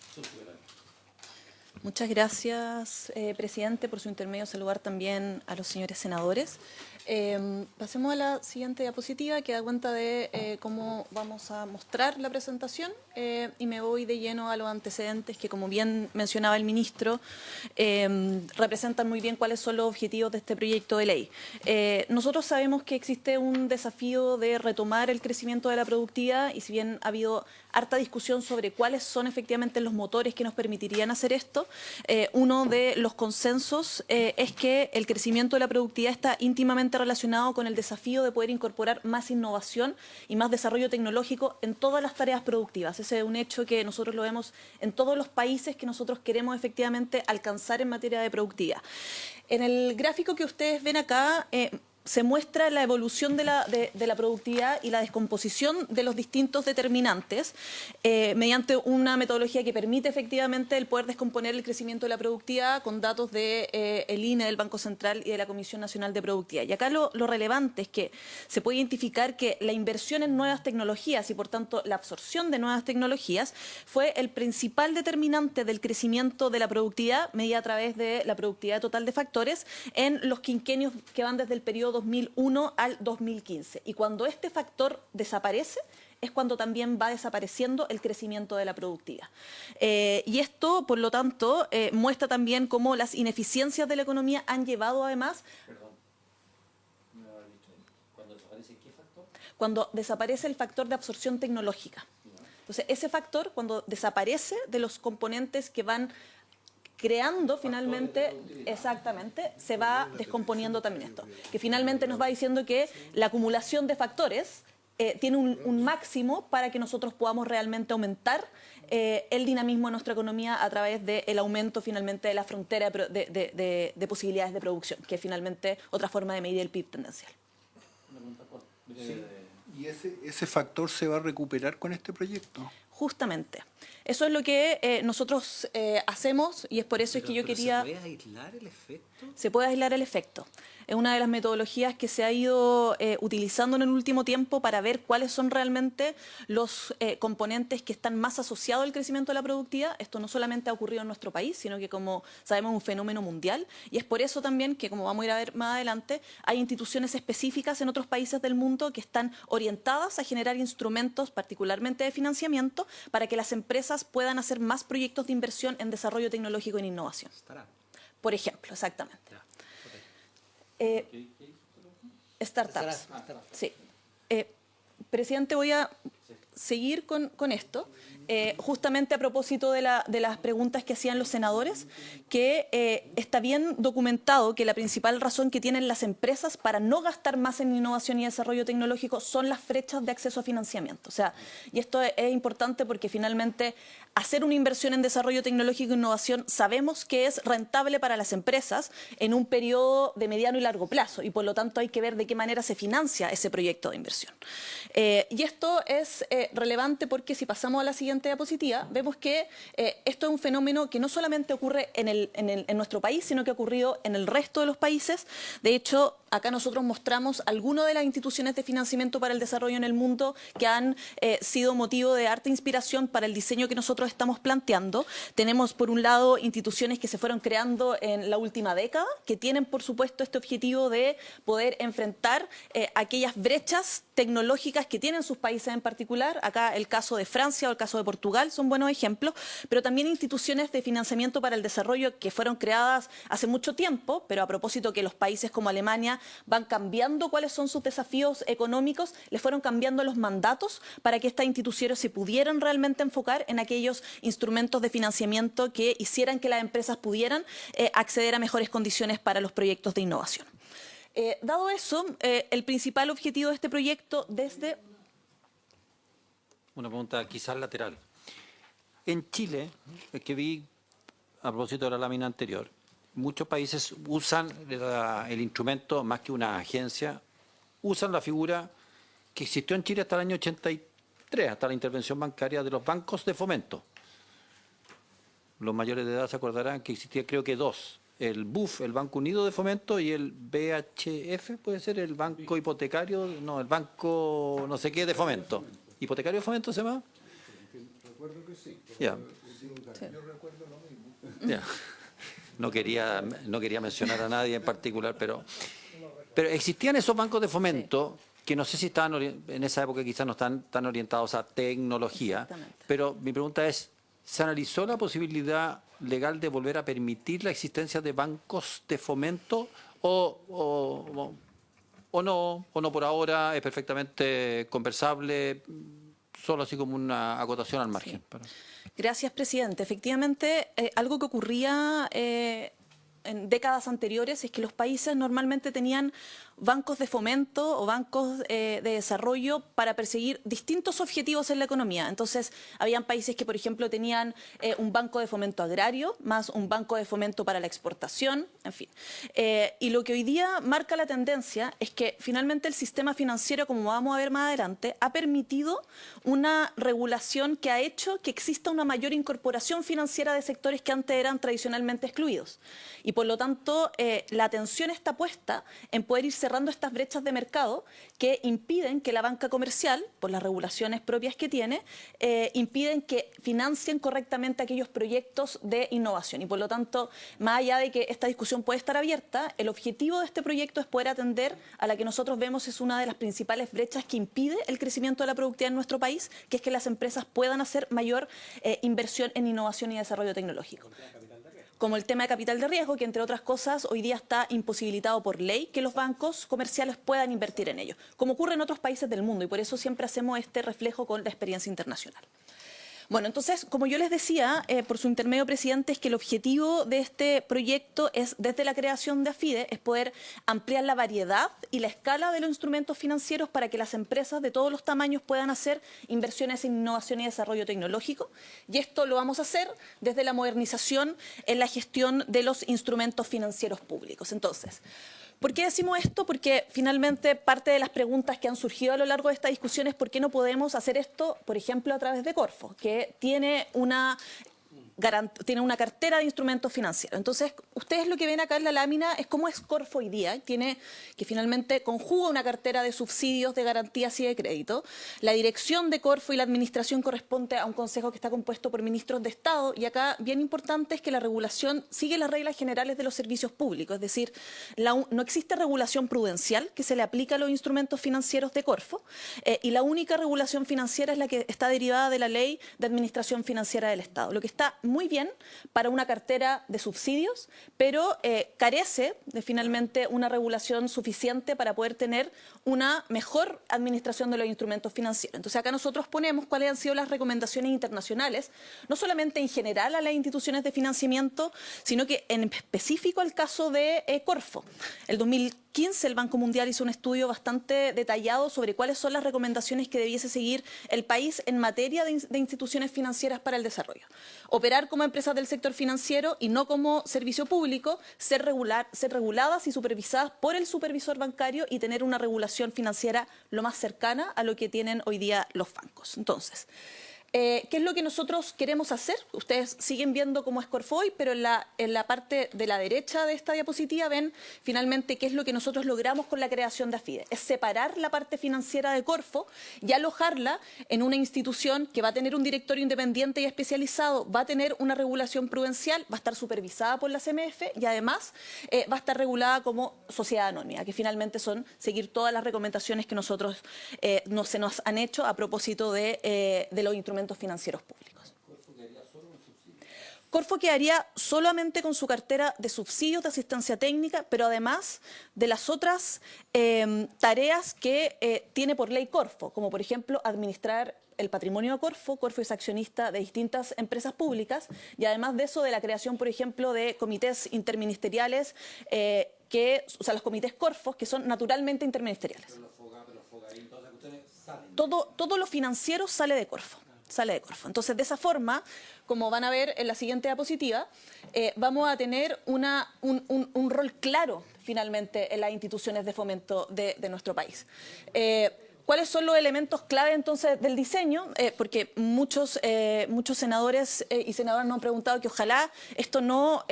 Muchas gracias, presidente. Por su intermedio, saludar también a los señores senadores. Pasemos a la siguiente diapositiva, que da cuenta de cómo vamos a mostrar la presentación, y me voy de lleno a los antecedentes que, como bien mencionaba el ministro, representan muy bien cuáles son los objetivos de este proyecto de ley. Nosotros sabemos que existe un desafío de retomar el crecimiento de la productividad, y si bien ha habido harta discusión sobre cuáles son efectivamente los motores que nos permitirían hacer esto, uno de los consensos es que el crecimiento de la productividad está íntimamente relacionado con el desafío de poder incorporar más innovación y más desarrollo tecnológico en todas las tareas productivas. Ese es un hecho que nosotros lo vemos en todos los países que nosotros queremos efectivamente alcanzar en materia de productividad. En el gráfico que ustedes ven acá, se muestra la evolución de la productividad y la descomposición de los distintos determinantes mediante una metodología que permite efectivamente el poder descomponer el crecimiento de la productividad con datos del INE, del Banco Central y de la Comisión Nacional de Productividad. Y acá lo relevante es que se puede identificar que la inversión en nuevas tecnologías y por tanto la absorción de nuevas tecnologías fue el principal determinante del crecimiento de la productividad medida a través de la productividad total de factores en los quinquenios que van desde el periodo 2001 al 2015. Y cuando este factor desaparece, es cuando también va desapareciendo el crecimiento de la productividad. Y esto, por lo tanto, muestra también cómo las ineficiencias de la economía han llevado además... Perdón. ¿Cuándo desaparece qué factor? Cuando desaparece el factor de absorción tecnológica. Entonces, ese factor, cuando desaparece de los componentes que van creando finalmente, exactamente, se va descomponiendo también esto. Que finalmente nos va diciendo que la acumulación de factores tiene un máximo para que nosotros podamos realmente aumentar el dinamismo de nuestra economía a través del aumento finalmente de la frontera de posibilidades de producción, que es finalmente otra forma de medir el PIB tendencial. Sí. ¿Y ese factor se va a recuperar con este proyecto? Justamente. Eso es lo que nosotros hacemos, y es por eso es que yo quería... ¿Se puede aislar el efecto? Se puede aislar el efecto. Es una de las metodologías que se ha ido utilizando en el último tiempo para ver cuáles son realmente los componentes que están más asociados al crecimiento de la productividad. Esto no solamente ha ocurrido en nuestro país, sino que, como sabemos, es un fenómeno mundial. Y es por eso también que, como vamos a ir a ver más adelante, hay instituciones específicas en otros países del mundo que están orientadas a generar instrumentos, particularmente de financiamiento, para que las empresas puedan hacer más proyectos de inversión en desarrollo tecnológico y en innovación. Por ejemplo, exactamente. Startups. Sí. Presidente, voy a seguir con esto, justamente a propósito de las preguntas que hacían los senadores, que está bien documentado que la principal razón que tienen las empresas para no gastar más en innovación y desarrollo tecnológico son las brechas de acceso a financiamiento. O sea, y esto es importante porque finalmente hacer una inversión en desarrollo tecnológico e innovación sabemos que es rentable para las empresas en un periodo de mediano y largo plazo, y por lo tanto hay que ver de qué manera se financia ese proyecto de inversión. Y esto es relevante porque, si pasamos a la siguiente diapositiva, vemos que esto es un fenómeno que no solamente ocurre en nuestro país, sino que ha ocurrido en el resto de los países. De hecho, acá nosotros mostramos algunas de las instituciones de financiamiento para el desarrollo en el mundo que han sido motivo de harta inspiración para el diseño que nosotros estamos planteando. Tenemos, por un lado, instituciones que se fueron creando en la última década, que tienen, por supuesto, este objetivo de poder enfrentar aquellas brechas tecnológicas que tienen sus países en particular. Acá el caso de Francia o el caso de Portugal son buenos ejemplos, pero también instituciones de financiamiento para el desarrollo que fueron creadas hace mucho tiempo, pero a propósito que los países como Alemania van cambiando cuáles son sus desafíos económicos, les fueron cambiando los mandatos para que estas instituciones se pudieran realmente enfocar en aquellos instrumentos de financiamiento que hicieran que las empresas pudieran acceder a mejores condiciones para los proyectos de innovación. Dado eso, el principal objetivo de este proyecto desde... Una pregunta quizás lateral. En Chile, que vi a propósito de la lámina anterior, muchos países usan el instrumento más que una agencia, usan la figura que existió en Chile hasta el año 83, hasta la intervención bancaria de los bancos de fomento. Los mayores de edad se acordarán que existía, creo que dos: el BUF, el Banco Unido de Fomento, y el BHF, puede ser el Banco Hipotecario, no, el Banco no sé qué de Fomento. ¿Hipotecario de fomento se llama? Recuerdo que sí. Ya. Sí. Yo recuerdo lo mismo. Ya. No quería mencionar a nadie en particular, pero existían esos bancos de fomento que no sé si estaban en esa época quizás no están tan orientados a tecnología, Exactamente. pero mi pregunta es, ¿se analizó la posibilidad legal de volver a permitir la existencia de bancos de fomento o no por ahora es perfectamente conversable, solo así como una acotación al margen? Gracias, presidente. Efectivamente, algo que ocurría en décadas anteriores es que los países normalmente tenían bancos de fomento o bancos de desarrollo para perseguir distintos objetivos en la economía. Entonces, habían países que, por ejemplo, tenían un banco de fomento agrario, más un banco de fomento para la exportación, en fin. Y lo que hoy día marca la tendencia es que finalmente el sistema financiero, como vamos a ver más adelante, ha permitido una regulación que ha hecho que exista una mayor incorporación financiera de sectores que antes eran tradicionalmente excluidos. Y por lo tanto, la atención está puesta en poder ir cerrando estas brechas de mercado que impiden que la banca comercial, por las regulaciones propias que tiene, impiden que financien correctamente aquellos proyectos de innovación. Y por lo tanto, más allá de que esta discusión puede estar abierta, el objetivo de este proyecto es poder atender a la que nosotros vemos es una de las principales brechas que impide el crecimiento de la productividad en nuestro país, que es que las empresas puedan hacer mayor inversión en innovación y desarrollo tecnológico. Como el tema de capital de riesgo, que entre otras cosas hoy día está imposibilitado por ley que los bancos comerciales puedan invertir en ello, como ocurre en otros países del mundo, y por eso siempre hacemos este reflejo con la experiencia internacional. Bueno, entonces, como yo les decía, por su intermedio, presidente, es que el objetivo de este proyecto es, desde la creación de AFIDE, es poder ampliar la variedad y la escala de los instrumentos financieros para que las empresas de todos los tamaños puedan hacer inversiones en innovación y desarrollo tecnológico. Y esto lo vamos a hacer desde la modernización en la gestión de los instrumentos financieros públicos. Entonces, ¿por qué decimos esto? Porque finalmente parte de las preguntas que han surgido a lo largo de esta discusión es por qué no podemos hacer esto, por ejemplo, a través de Corfo, que tiene una cartera de instrumentos financieros. Entonces, ustedes lo que ven acá en la lámina es cómo es Corfo hoy día, que finalmente conjuga una cartera de subsidios, de garantías y de crédito. La dirección de Corfo y la administración corresponde a un consejo que está compuesto por ministros de Estado, y acá bien importante es que la regulación sigue las reglas generales de los servicios públicos, es decir, no existe regulación prudencial que se le aplica a los instrumentos financieros de Corfo, y la única regulación financiera es la que está derivada de la Ley de Administración Financiera del Estado, lo que está muy bien para una cartera de subsidios, pero carece de finalmente una regulación suficiente para poder tener una mejor administración de los instrumentos financieros. Entonces acá nosotros ponemos cuáles han sido las recomendaciones internacionales, no solamente en general a las instituciones de financiamiento, sino que en específico al caso de Corfo. El 2015 el Banco Mundial hizo un estudio bastante detallado sobre cuáles son las recomendaciones que debiese seguir el país en materia de instituciones financieras para el desarrollo. Operar como empresas del sector financiero y no como servicio público, ser reguladas y supervisadas por el supervisor bancario y tener una regulación financiera lo más cercana a lo que tienen hoy día los bancos. Entonces, ¿qué es lo que nosotros queremos hacer? Ustedes siguen viendo cómo es Corfo hoy, pero en la parte de la derecha de esta diapositiva ven finalmente qué es lo que nosotros logramos con la creación de AFIDE. Es separar la parte financiera de Corfo y alojarla en una institución que va a tener un directorio independiente y especializado, va a tener una regulación prudencial, va a estar supervisada por la CMF y además va a estar regulada como sociedad anónima, que finalmente son seguir todas las recomendaciones que nosotros se nos han hecho a propósito de los instrumentos financieros públicos. Corfo quedaría solamente con su cartera de subsidios de asistencia técnica, pero además de las otras tareas que tiene por ley Corfo, como por ejemplo administrar el patrimonio de Corfo. Corfo es accionista de distintas empresas públicas y además de eso de la creación, por ejemplo, de comités interministeriales, los comités Corfo, que son naturalmente interministeriales. Todo lo financiero sale de Corfo. Entonces, de esa forma, como van a ver en la siguiente diapositiva, vamos a tener un rol claro, finalmente, en las instituciones de fomento de nuestro país. ¿Cuáles son los elementos clave entonces del diseño? Porque muchos senadores y senadoras nos han preguntado que ojalá esto no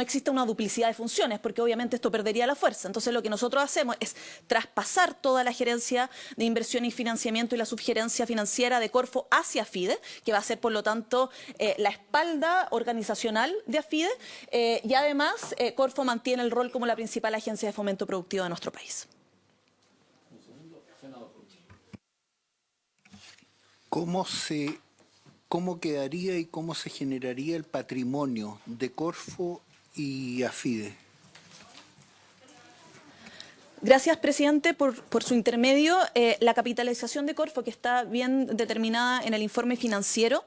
exista una duplicidad de funciones, porque obviamente esto perdería la fuerza. Entonces lo que nosotros hacemos es traspasar toda la gerencia de inversión y financiamiento y la subgerencia financiera de Corfo hacia AFIDE, que va a ser por lo tanto la espalda organizacional de AFIDE, y además Corfo mantiene el rol como la principal agencia de fomento productivo de nuestro país. ¿Cómo quedaría y cómo se generaría el patrimonio de Corfo y AFIDE? Gracias, presidente, por su intermedio. La capitalización de Corfo, que está bien determinada en el informe financiero,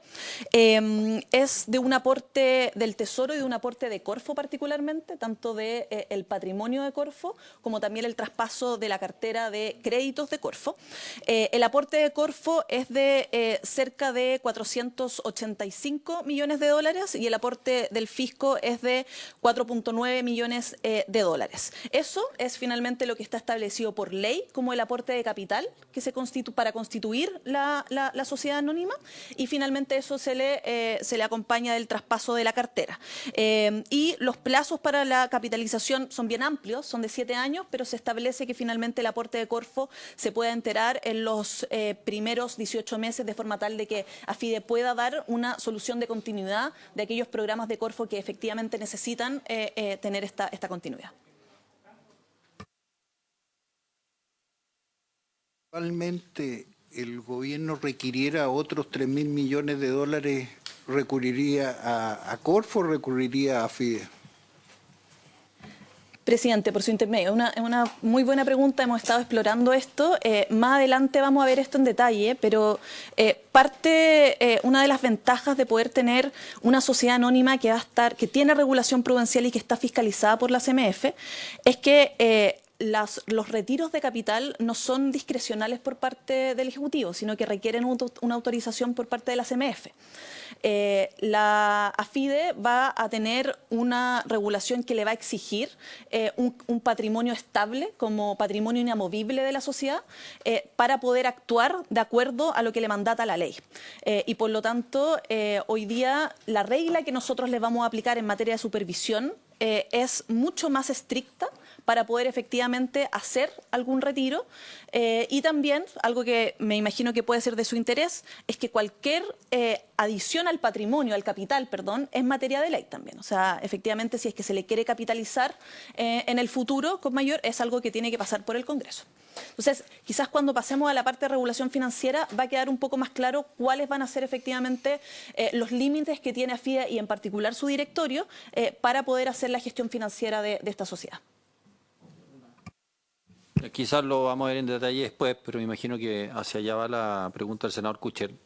es de un aporte del Tesoro y de un aporte de Corfo particularmente, tanto del patrimonio de Corfo como también el traspaso de la cartera de créditos de Corfo. El aporte de Corfo es de cerca de 485 millones de dólares y el aporte del fisco es de 4.9 millones de dólares. Eso es finalmente lo que está establecido por ley como el aporte de capital que se para constituir la sociedad anónima, y finalmente eso se le acompaña del traspaso de la cartera. Y los plazos para la capitalización son bien amplios, son de 7 años, pero se establece que finalmente el aporte de Corfo se pueda enterar en los primeros 18 meses, de forma tal de que AFIDE pueda dar una solución de continuidad de aquellos programas de Corfo que efectivamente necesitan tener esta continuidad. Actualmente el gobierno requiriera otros 3.000 millones de dólares, ¿recurriría a Corfo o recurriría a AFIDE? Presidente, por su intermedio, una muy buena pregunta, hemos estado explorando esto, más adelante vamos a ver esto en detalle, pero una de las ventajas de poder tener una sociedad anónima que tiene regulación prudencial y que está fiscalizada por la CMF, es que los retiros de capital no son discrecionales por parte del Ejecutivo, sino que requieren una autorización por parte de la CMF. La AFIDE va a tener una regulación que le va a exigir un patrimonio estable como patrimonio inamovible de la sociedad para poder actuar de acuerdo a lo que le mandata la ley. Y por lo tanto, hoy día la regla que nosotros le vamos a aplicar en materia de supervisión es mucho más estricta para poder efectivamente hacer algún retiro, y también, algo que me imagino que puede ser de su interés, es que cualquier adición al patrimonio, al capital, perdón, es materia de ley también. O sea, efectivamente, si es que se le quiere capitalizar en el futuro con mayor, es algo que tiene que pasar por el Congreso. Entonces, quizás cuando pasemos a la parte de regulación financiera va a quedar un poco más claro cuáles van a ser efectivamente los límites que tiene AFIDE y en particular su directorio para poder hacer la gestión financiera de esta sociedad. Quizás lo vamos a ver en detalle después, pero me imagino que hacia allá va la pregunta del senador Kuchel.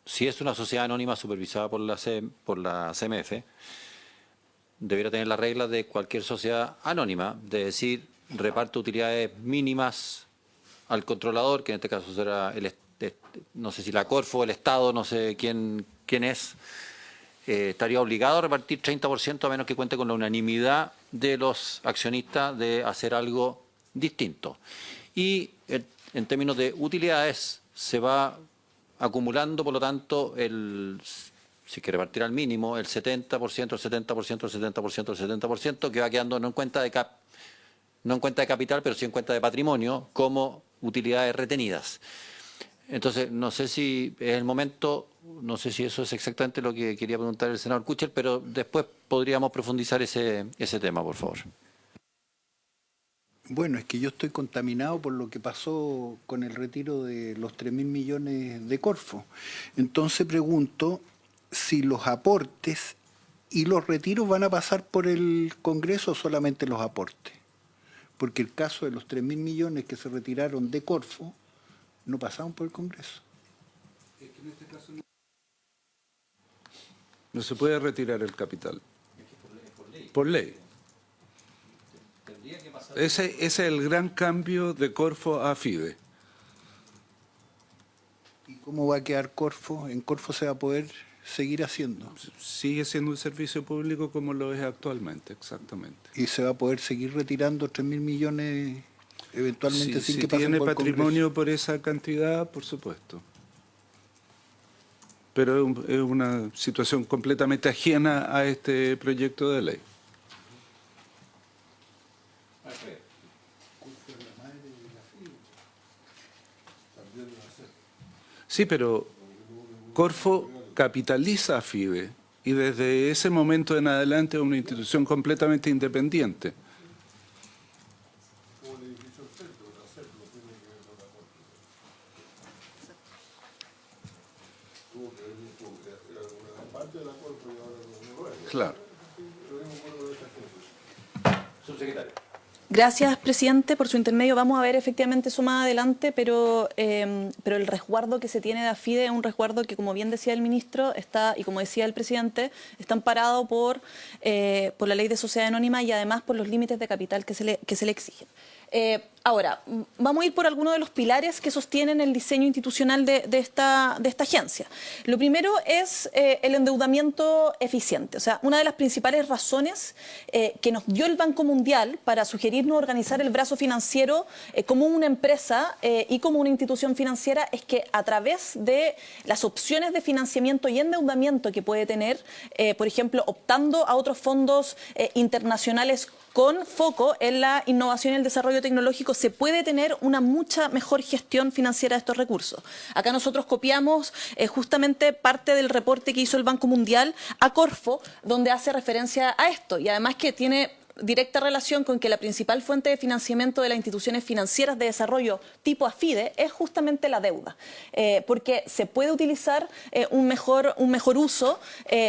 Si es una sociedad anónima supervisada por la CMF, debería tener las reglas de cualquier sociedad anónima, de decir, reparte utilidades mínimas al controlador, que en este caso será, no sé si la Corfo, el Estado, no sé quién es, estaría obligado a repartir 30% a menos que cuente con la unanimidad de los accionistas de hacer algo distinto. Y en términos de utilidades se va acumulando, por lo tanto, si hay que repartir al mínimo, el 70%, el 70%, el 70%, el 70%, que va quedando no en cuenta de capital, pero sí en cuenta de patrimonio, como utilidades retenidas. Entonces, no sé si es el momento, no sé si eso es exactamente lo que quería preguntar el senador Kuchel, pero después podríamos profundizar ese tema, por favor. Bueno, es que yo estoy contaminado por lo que pasó con el retiro de los 3.000 millones de Corfo. Entonces pregunto si los aportes y los retiros van a pasar por el Congreso o solamente los aportes. Porque el caso de los 3.000 millones que se retiraron de Corfo no pasaron por el Congreso. Es que en este caso no se puede retirar el capital. Por ley. Ese es el gran cambio de Corfo a AFIDE. ¿Y cómo va a quedar Corfo? ¿En Corfo se va a poder seguir haciendo? Sigue siendo un servicio público como lo es actualmente, exactamente. ¿Y se va a poder seguir retirando 3.000 millones eventualmente sin si que pasen tiene por el patrimonio por esa cantidad, por supuesto. Pero es una situación completamente ajena a este proyecto de ley. Sí, pero Corfo capitaliza a FIDE y desde ese momento en adelante es una institución completamente independiente. Claro. Gracias, presidente, por su intermedio. Vamos a ver efectivamente eso más adelante, pero el resguardo que se tiene de AFIDE es un resguardo que, como bien decía el ministro, está, y como decía el presidente, está amparado por la ley de sociedad anónima y además por los límites de capital que se le exigen. Ahora, vamos a ir por algunos de los pilares que sostienen el diseño institucional de esta agencia. Lo primero es el endeudamiento eficiente. O sea, una de las principales razones que nos dio el Banco Mundial para sugerirnos organizar el brazo financiero como una empresa y como una institución financiera es que a través de las opciones de financiamiento y endeudamiento que puede tener, por ejemplo, optando a otros fondos internacionales con foco en la innovación y el desarrollo tecnológico, se puede tener una mucha mejor gestión financiera de estos recursos. Acá nosotros copiamos justamente parte del reporte que hizo el Banco Mundial a Corfo, donde hace referencia a esto, y además que tiene directa relación con que la principal fuente de financiamiento de las instituciones financieras de desarrollo tipo AFIDE es justamente la deuda, porque se puede utilizar un mejor uso,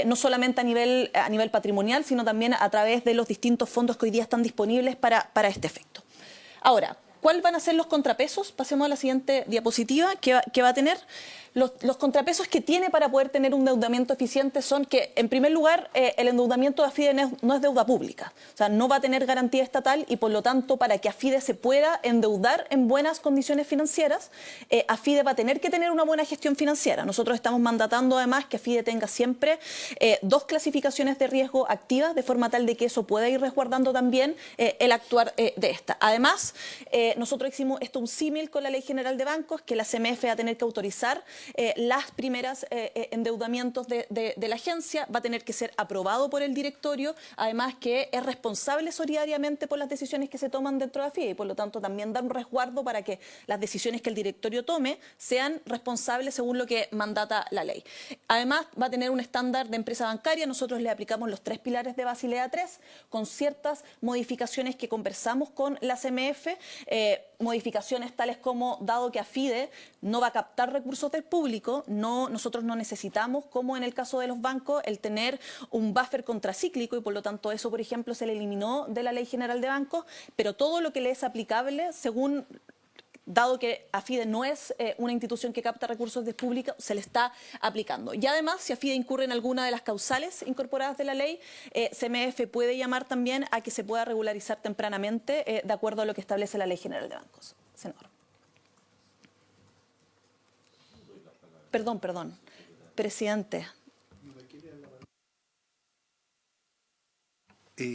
no solamente a nivel patrimonial, sino también a través de los distintos fondos que hoy día están disponibles para este efecto. Ahora, ¿cuáles van a ser los contrapesos? Pasemos a la siguiente diapositiva que va a tener. Los contrapesos que tiene para poder tener un endeudamiento eficiente son que, en primer lugar, el endeudamiento de AFIDE no es deuda pública. O sea, no va a tener garantía estatal y, por lo tanto, para que AFIDE se pueda endeudar en buenas condiciones financieras, AFIDE va a tener que tener una buena gestión financiera. Nosotros estamos mandatando, además, que AFIDE tenga siempre 2 clasificaciones de riesgo activas, de forma tal de que eso pueda ir resguardando también el actuar de esta. Además, nosotros hicimos esto un símil con la Ley General de Bancos, que la CMF va a tener que autorizar las primeras endeudamientos de la agencia, va a tener que ser aprobado por el directorio, además que es responsable solidariamente por las decisiones que se toman dentro de AFIDE y por lo tanto también da un resguardo para que las decisiones que el directorio tome sean responsables según lo que mandata la ley. Además va a tener un estándar de empresa bancaria, nosotros le aplicamos los 3 pilares de Basilea III con ciertas modificaciones que conversamos con la CMF, modificaciones tales como, dado que AFIDE no va a captar recursos del público, nosotros no necesitamos, como en el caso de los bancos, el tener un buffer contracíclico y por lo tanto eso, por ejemplo, se le eliminó de la Ley General de Bancos, pero todo lo que le es aplicable, dado que AFIDE no es una institución que capta recursos del público, se le está aplicando. Y además, si AFIDE incurre en alguna de las causales incorporadas de la ley, CMF puede llamar también a que se pueda regularizar tempranamente de acuerdo a lo que establece la Ley General de Bancos. Senador. Perdón. Presidente.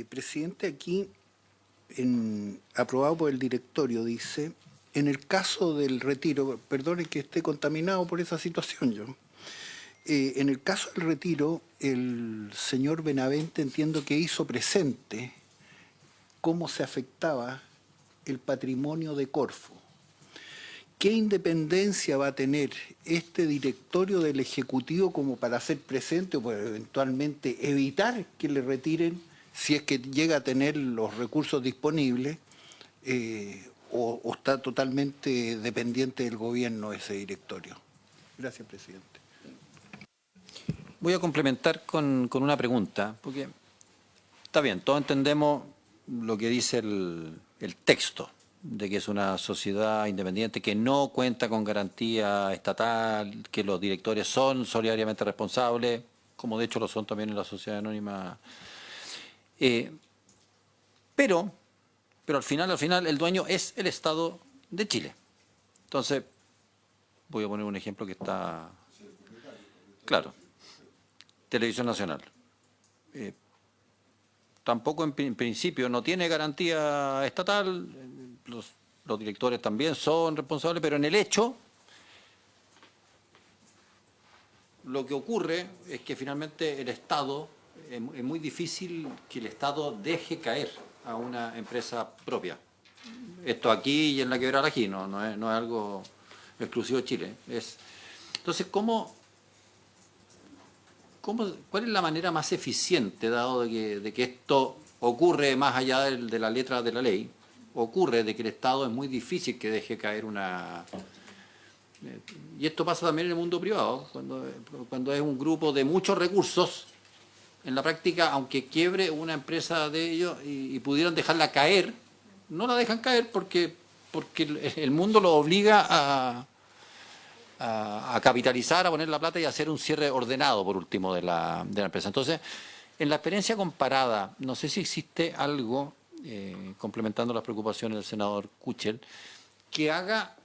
Presidente, aquí, aprobado por el directorio, dice... En el caso del retiro, perdone que esté contaminado por esa situación yo, en el caso del retiro, el señor Benavente entiendo que hizo presente cómo se afectaba el patrimonio de Corfo. ¿Qué independencia va a tener este directorio del Ejecutivo como para hacer presente o para eventualmente evitar que le retiren, si es que llega a tener los recursos disponibles, o está totalmente dependiente del gobierno ese directorio? Gracias, presidente. Voy a complementar con una pregunta, porque está bien, todos entendemos lo que dice el texto, de que es una sociedad independiente que no cuenta con garantía estatal, que los directores son solidariamente responsables, como de hecho lo son también en la sociedad anónima. Pero al final el dueño es el Estado de Chile. Entonces, voy a poner un ejemplo que está claro. Televisión Nacional. Tampoco en principio no tiene garantía estatal, los los directores también son responsables, pero en el hecho lo que ocurre es que finalmente el Estado, es muy difícil que el Estado deje caer a una empresa propia. Esto aquí y en la Quebrada Ají, no es algo exclusivo de Chile. Entonces, ¿cuál es la manera más eficiente, dado de que esto ocurre más allá de la letra de la ley? Ocurre de que el Estado es muy difícil que deje caer una... Y esto pasa también en el mundo privado, cuando es un grupo de muchos recursos, en la práctica, aunque quiebre una empresa de ellos y pudieran dejarla caer, no la dejan caer porque el mundo lo obliga a capitalizar, a poner la plata y a hacer un cierre ordenado, por último, de la empresa. Entonces, en la experiencia comparada, no sé si existe algo, complementando las preocupaciones del senador Kuchel, que haga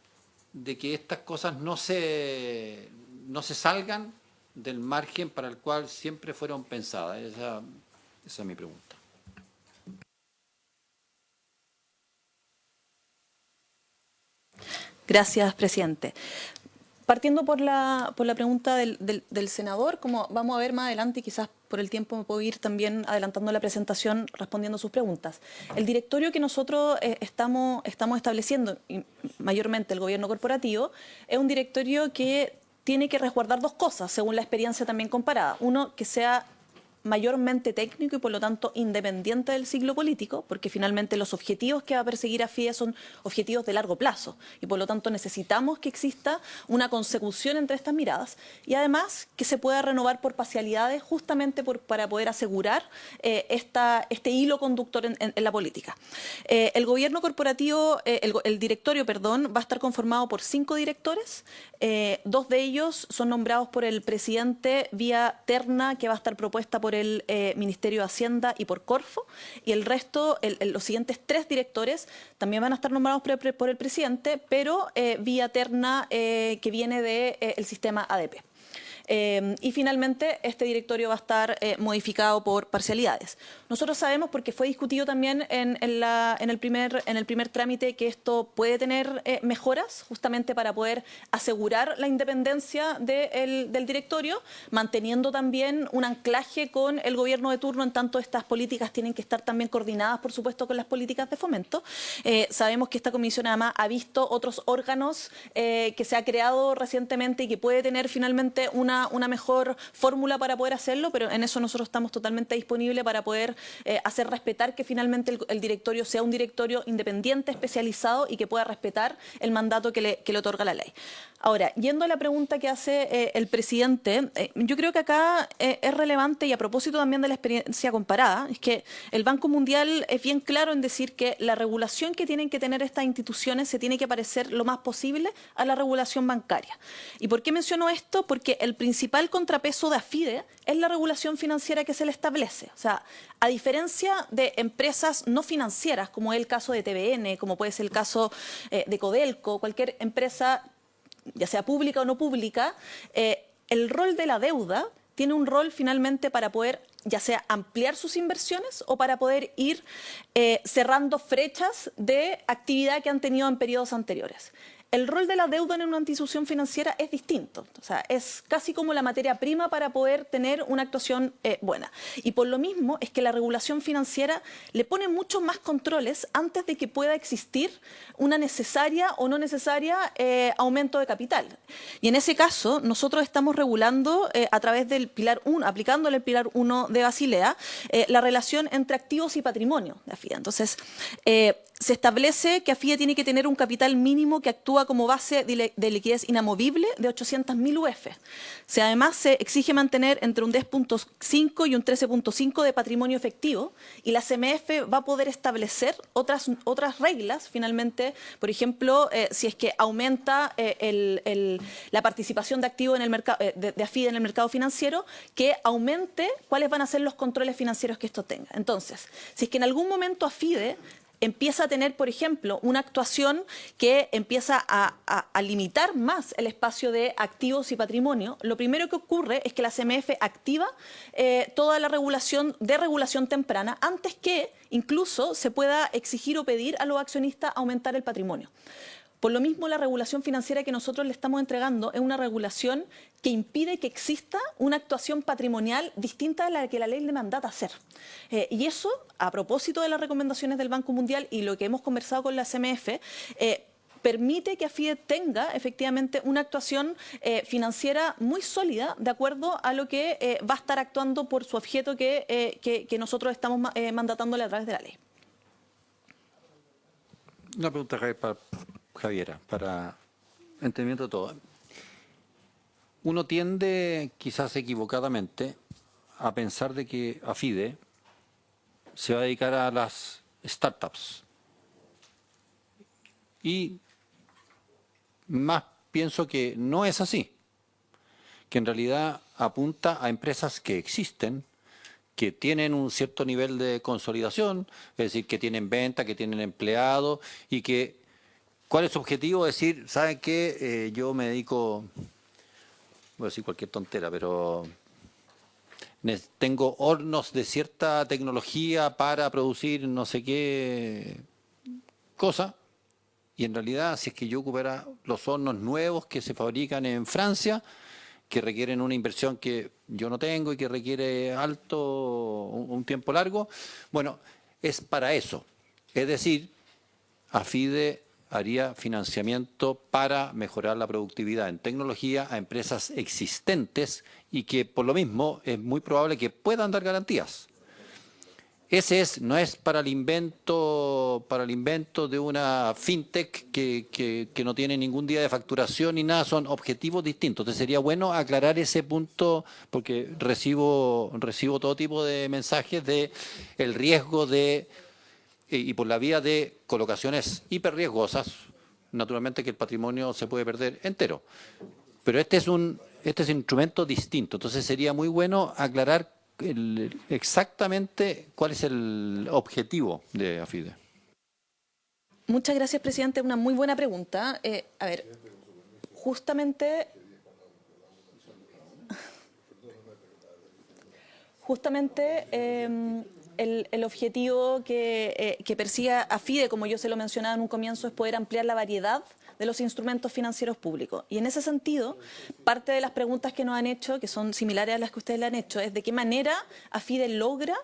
de que estas cosas no se salgan del margen para el cual siempre fueron pensadas. Esa es mi pregunta. Gracias, presidente. Partiendo por la pregunta del senador, como vamos a ver más adelante, y quizás por el tiempo me puedo ir también adelantando la presentación respondiendo sus preguntas. El directorio que nosotros estamos estableciendo, y mayormente el gobierno corporativo, es un directorio que tiene que resguardar dos cosas, según la experiencia también comparada. Uno, que sea mayormente técnico y por lo tanto independiente del ciclo político, porque finalmente los objetivos que va a perseguir AFIDE son objetivos de largo plazo y por lo tanto necesitamos que exista una consecución entre estas miradas y además que se pueda renovar por parcialidades justamente para poder asegurar este hilo conductor en la política. El gobierno corporativo, el directorio, perdón, va a estar conformado por 5 directores, 2 de ellos son nombrados por el presidente vía terna que va a estar propuesta por el Ministerio de Hacienda y por Corfo, y el resto, los siguientes 3 directores también van a estar nombrados por el presidente, pero vía terna que viene del sistema ADP. Y finalmente este directorio va a estar modificado por parcialidades. Nosotros sabemos, porque fue discutido también en el primer trámite, que esto puede tener mejoras justamente para poder asegurar la independencia del directorio, manteniendo también un anclaje con el gobierno de turno, en tanto estas políticas tienen que estar también coordinadas, por supuesto, con las políticas de fomento. Sabemos que esta comisión además ha visto otros órganos que se ha creado recientemente y que puede tener finalmente una mejor fórmula para poder hacerlo, pero en eso nosotros estamos totalmente disponibles para poder hacer respetar que finalmente el directorio sea un directorio independiente, especializado y que pueda respetar el mandato que le otorga la ley. Ahora, yendo a la pregunta que hace el presidente, yo creo que acá es relevante, y a propósito también de la experiencia comparada, es que el Banco Mundial es bien claro en decir que la regulación que tienen que tener estas instituciones se tiene que parecer lo más posible a la regulación bancaria. ¿Y por qué menciono esto? Porque el principal contrapeso de AFIDE es la regulación financiera que se le establece. O sea, a diferencia de empresas no financieras, como es el caso de TVN, como puede ser el caso de Codelco, cualquier empresa, ya sea pública o no pública, el rol de la deuda tiene un rol finalmente para poder ya sea ampliar sus inversiones o para poder ir cerrando brechas de actividad que han tenido en periodos anteriores. El rol de la deuda en una institución financiera es distinto, o sea, es casi como la materia prima para poder tener una actuación buena. Y por lo mismo es que la regulación financiera le pone muchos más controles antes de que pueda existir una necesaria o no necesaria aumento de capital. Y en ese caso, nosotros estamos regulando a través del Pilar 1, aplicándole el Pilar 1 de Basilea, la relación entre activos y patrimonio de AFIDE. Entonces, se establece que AFIDE tiene que tener un capital mínimo que actúa como base de liquidez inamovible de 800.000 UF. Además, se exige mantener entre un 10.5 y un 13.5 de patrimonio efectivo, y la CMF va a poder establecer otras reglas, finalmente, por ejemplo, si es que aumenta la participación de activos en el mercado, de AFIDE en el mercado financiero, que aumente cuáles van a ser los controles financieros que esto tenga. Entonces, si es que en algún momento AFIDE empieza a tener, por ejemplo, una actuación que empieza a limitar más el espacio de activos y patrimonio, lo primero que ocurre es que la CMF activa toda la regulación temprana antes que incluso se pueda exigir o pedir a los accionistas aumentar el patrimonio. Por lo mismo, la regulación financiera que nosotros le estamos entregando es una regulación que impide que exista una actuación patrimonial distinta de la que la ley le mandata hacer. Y eso, a propósito de las recomendaciones del Banco Mundial y lo que hemos conversado con la CMF, permite que AFIDE tenga efectivamente una actuación financiera muy sólida de acuerdo a lo que va a estar actuando por su objeto que nosotros estamos mandatándole a través de la ley. Una pregunta, Javiera, para entendimiento de todo. Uno tiende, quizás equivocadamente, a pensar de que AFIDE se va a dedicar a las startups. Y más pienso que no es así, que en realidad apunta a empresas que existen, que tienen un cierto nivel de consolidación, es decir, que tienen venta, que tienen empleados y que, ¿cuál es su objetivo? Decir, ¿saben qué? Yo me dedico, voy a decir cualquier tontera, pero tengo hornos de cierta tecnología para producir no sé qué cosa, y en realidad si es que yo ocupara los hornos nuevos que se fabrican en Francia, que requieren una inversión que yo no tengo y que requiere un tiempo largo, bueno, es para eso. Es decir, AFIDE haría financiamiento para mejorar la productividad en tecnología a empresas existentes y que por lo mismo es muy probable que puedan dar garantías. No es para el invento de una fintech que no tiene ningún día de facturación ni nada, son objetivos distintos. Entonces sería bueno aclarar ese punto porque recibo todo tipo de mensajes de el riesgo y por la vía de colocaciones hiperriesgosas, naturalmente que el patrimonio se puede perder entero. Pero este es un instrumento distinto, entonces sería muy bueno aclarar exactamente cuál es el objetivo de AFIDE. Muchas gracias, presidente. Una muy buena pregunta. Justamente el objetivo que persigue AFIDE, como yo se lo mencionaba en un comienzo, es poder ampliar la variedad de los instrumentos financieros públicos. Y en ese sentido, parte de las preguntas que nos han hecho, que son similares a las que ustedes le han hecho, es de qué manera AFIDE logra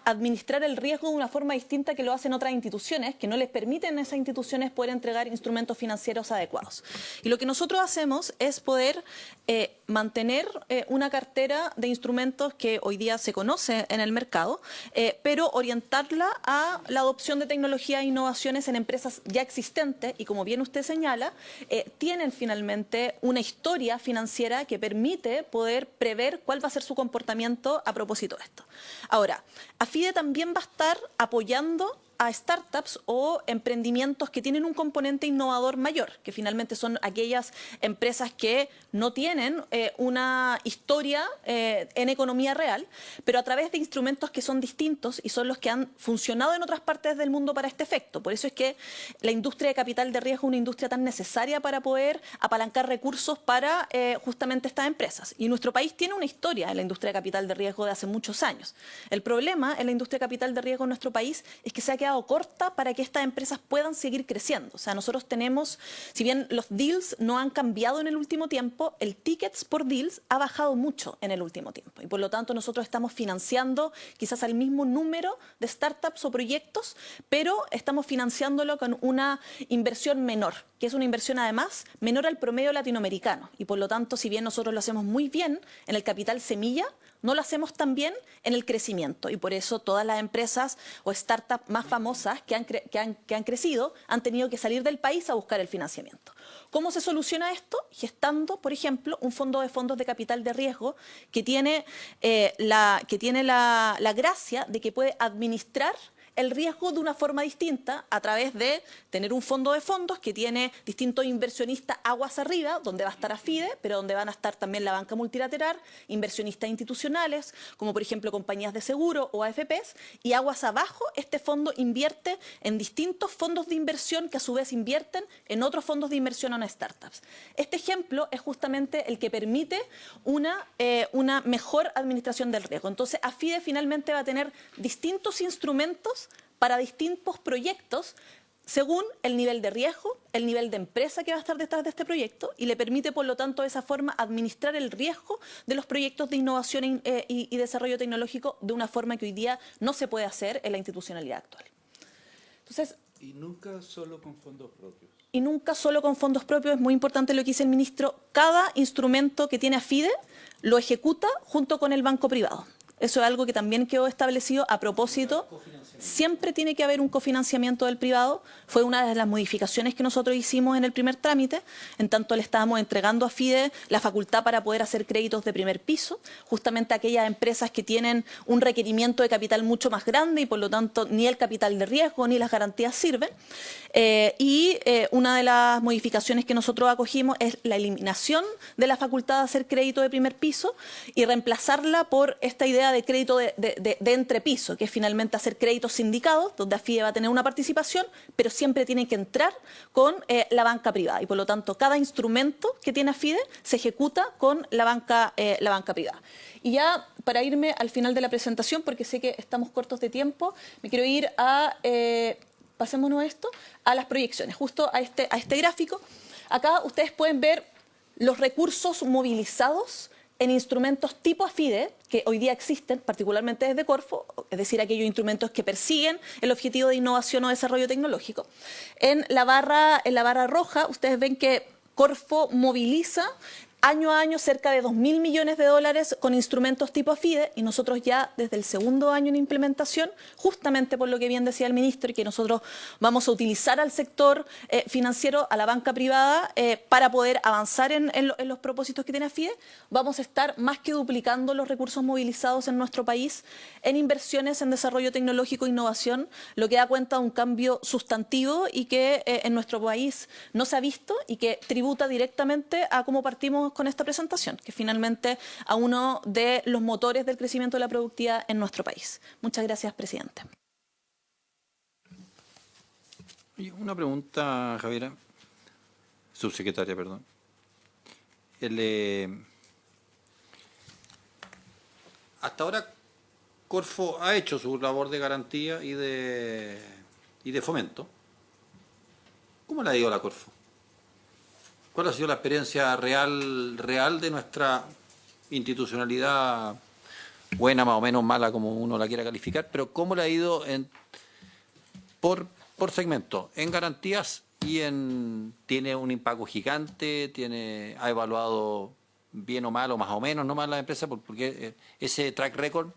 administrar el riesgo de una forma distinta que lo hacen otras instituciones, que no les permiten a esas instituciones poder entregar instrumentos financieros adecuados. Y lo que nosotros hacemos es poder mantener una cartera de instrumentos que hoy día se conoce en el mercado, pero orientarla a la adopción de tecnología e innovaciones en empresas ya existentes y, como bien usted señala, tienen finalmente una historia financiera que permite poder prever cuál va a ser su comportamiento a propósito de esto. Ahora, AFIDE también va a estar apoyando a startups o emprendimientos que tienen un componente innovador mayor, que finalmente son aquellas empresas que no tienen una historia en economía real, pero a través de instrumentos que son distintos y son los que han funcionado en otras partes del mundo para este efecto. Por eso es que la industria de capital de riesgo es una industria tan necesaria para poder apalancar recursos para justamente estas empresas. Y nuestro país tiene una historia en la industria de capital de riesgo de hace muchos años. El problema en la industria de capital de riesgo en nuestro país es que se ha quedado corta para que estas empresas puedan seguir creciendo. O sea, nosotros tenemos, si bien los deals no han cambiado en el último tiempo, el tickets por deals ha bajado mucho en el último tiempo. Y por lo tanto nosotros estamos financiando quizás al mismo número de startups o proyectos, pero estamos financiándolo con una inversión menor, que es una inversión además menor al promedio latinoamericano. Y por lo tanto, si bien nosotros lo hacemos muy bien en el capital semilla, no lo hacemos tan bien en el crecimiento. Y por eso todas las empresas o startups más famosas que han crecido han tenido que salir del país a buscar el financiamiento. ¿Cómo se soluciona esto? Gestando, por ejemplo, un fondo de fondos de capital de riesgo que tiene la gracia de que puede administrar el riesgo de una forma distinta a través de tener un fondo de fondos que tiene distintos inversionistas aguas arriba, donde va a estar AFIDE, pero donde van a estar también la banca multilateral, inversionistas institucionales, como por ejemplo compañías de seguro o AFPs, y aguas abajo este fondo invierte en distintos fondos de inversión que a su vez invierten en otros fondos de inversión o en startups. Este ejemplo es justamente el que permite una mejor administración del riesgo. Entonces, AFIDE finalmente va a tener distintos instrumentos para distintos proyectos según el nivel de riesgo, el nivel de empresa que va a estar detrás de este proyecto y le permite, por lo tanto, de esa forma administrar el riesgo de los proyectos de innovación y desarrollo tecnológico de una forma que hoy día no se puede hacer en la institucionalidad actual. Entonces, y nunca solo con fondos propios. Y nunca solo con fondos propios, es muy importante lo que dice el ministro, cada instrumento que tiene AFIDE lo ejecuta junto con el banco privado. Eso es algo que también quedó establecido a propósito. Siempre tiene que haber un cofinanciamiento del privado. Fue una de las modificaciones que nosotros hicimos en el primer trámite. En tanto, le estábamos entregando a FIDE la facultad para poder hacer créditos de primer piso, justamente a aquellas empresas que tienen un requerimiento de capital mucho más grande y, por lo tanto, ni el capital de riesgo ni las garantías sirven. Una de las modificaciones que nosotros acogimos es la eliminación de la facultad de hacer crédito de primer piso y reemplazarla por esta idea de crédito de entrepiso, que es finalmente hacer créditos sindicados, donde AFIDE va a tener una participación, pero siempre tiene que entrar con la banca privada. Y por lo tanto, cada instrumento que tiene AFIDE se ejecuta con la banca privada. Y ya para irme al final de la presentación, porque sé que estamos cortos de tiempo, me quiero ir a, pasémonos esto, a las proyecciones, justo a este gráfico. Acá ustedes pueden ver los recursos movilizados en instrumentos tipo AFIDE, que hoy día existen, particularmente desde Corfo, es decir, aquellos instrumentos que persiguen el objetivo de innovación o desarrollo tecnológico. En la barra roja, ustedes ven que Corfo moviliza año a año cerca de 2.000 millones de dólares con instrumentos tipo AFIDE, y nosotros ya desde el segundo año en implementación, justamente por lo que bien decía el ministro, y que nosotros vamos a utilizar al sector financiero, a la banca privada, para poder avanzar en los propósitos que tiene AFIDE, vamos a estar más que duplicando los recursos movilizados en nuestro país en inversiones en desarrollo tecnológico e innovación, lo que da cuenta de un cambio sustantivo y que en nuestro país no se ha visto y que tributa directamente a cómo partimos con esta presentación, que finalmente a uno de los motores del crecimiento de la productividad en nuestro país. Muchas gracias, presidente. Una pregunta, Javiera, subsecretaria, perdón. Hasta ahora Corfo ha hecho su labor de garantía y de fomento. ¿Cómo le ha ido a la Corfo? ¿Cuál ha sido la experiencia real de nuestra institucionalidad, buena, más o menos mala, como uno la quiera calificar, pero cómo le ha ido por segmento, en garantías y tiene un impacto gigante, ha evaluado bien o mal, o más o menos, no mal la empresa, porque ese track record,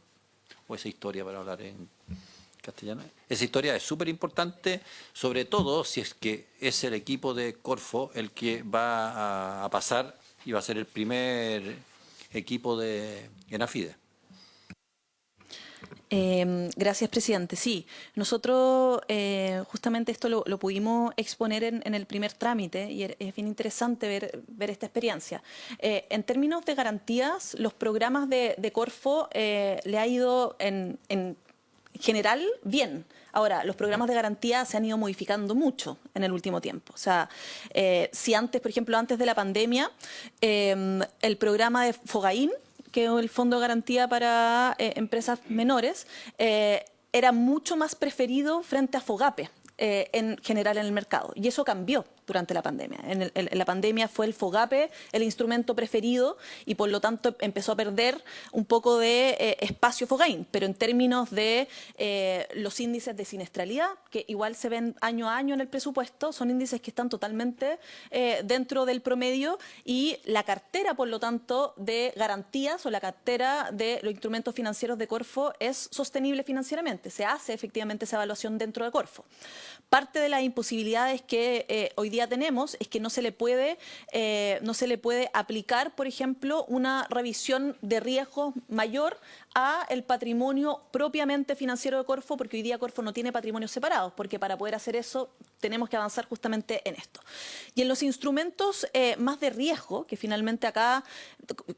o esa historia para hablar en castellano, esa historia es súper importante, sobre todo si es que es el equipo de Corfo el que va a pasar y va a ser el primer equipo en AFIDE. Gracias, presidente. Sí, nosotros justamente esto lo pudimos exponer en el primer trámite y es bien interesante ver esta experiencia. En términos de garantías, los programas de Corfo le ha ido en general bien. Ahora, los programas de garantía se han ido modificando mucho en el último tiempo. O sea, si antes, por ejemplo, antes de la pandemia, el programa de FOGAIN, que es el Fondo de Garantía para Empresas Menores, era mucho más preferido frente a FOGAPE en general en el mercado. Y eso cambió durante la pandemia. En la pandemia fue el FOGAPE el instrumento preferido y por lo tanto empezó a perder un poco de espacio FOGAIN, pero en términos de los índices de siniestralidad, que igual se ven año a año en el presupuesto, son índices que están totalmente dentro del promedio y la cartera, por lo tanto, de garantías o la cartera de los instrumentos financieros de Corfo es sostenible financieramente. Se hace efectivamente esa evaluación dentro de Corfo. Parte de las imposibilidades que hoy día día tenemos es que no se le puede aplicar, por ejemplo, una revisión de riesgos mayor a el patrimonio propiamente financiero de Corfo, porque hoy día Corfo no tiene patrimonios separados, porque para poder hacer eso tenemos que avanzar justamente en esto. Y en los instrumentos más de riesgo, que finalmente acá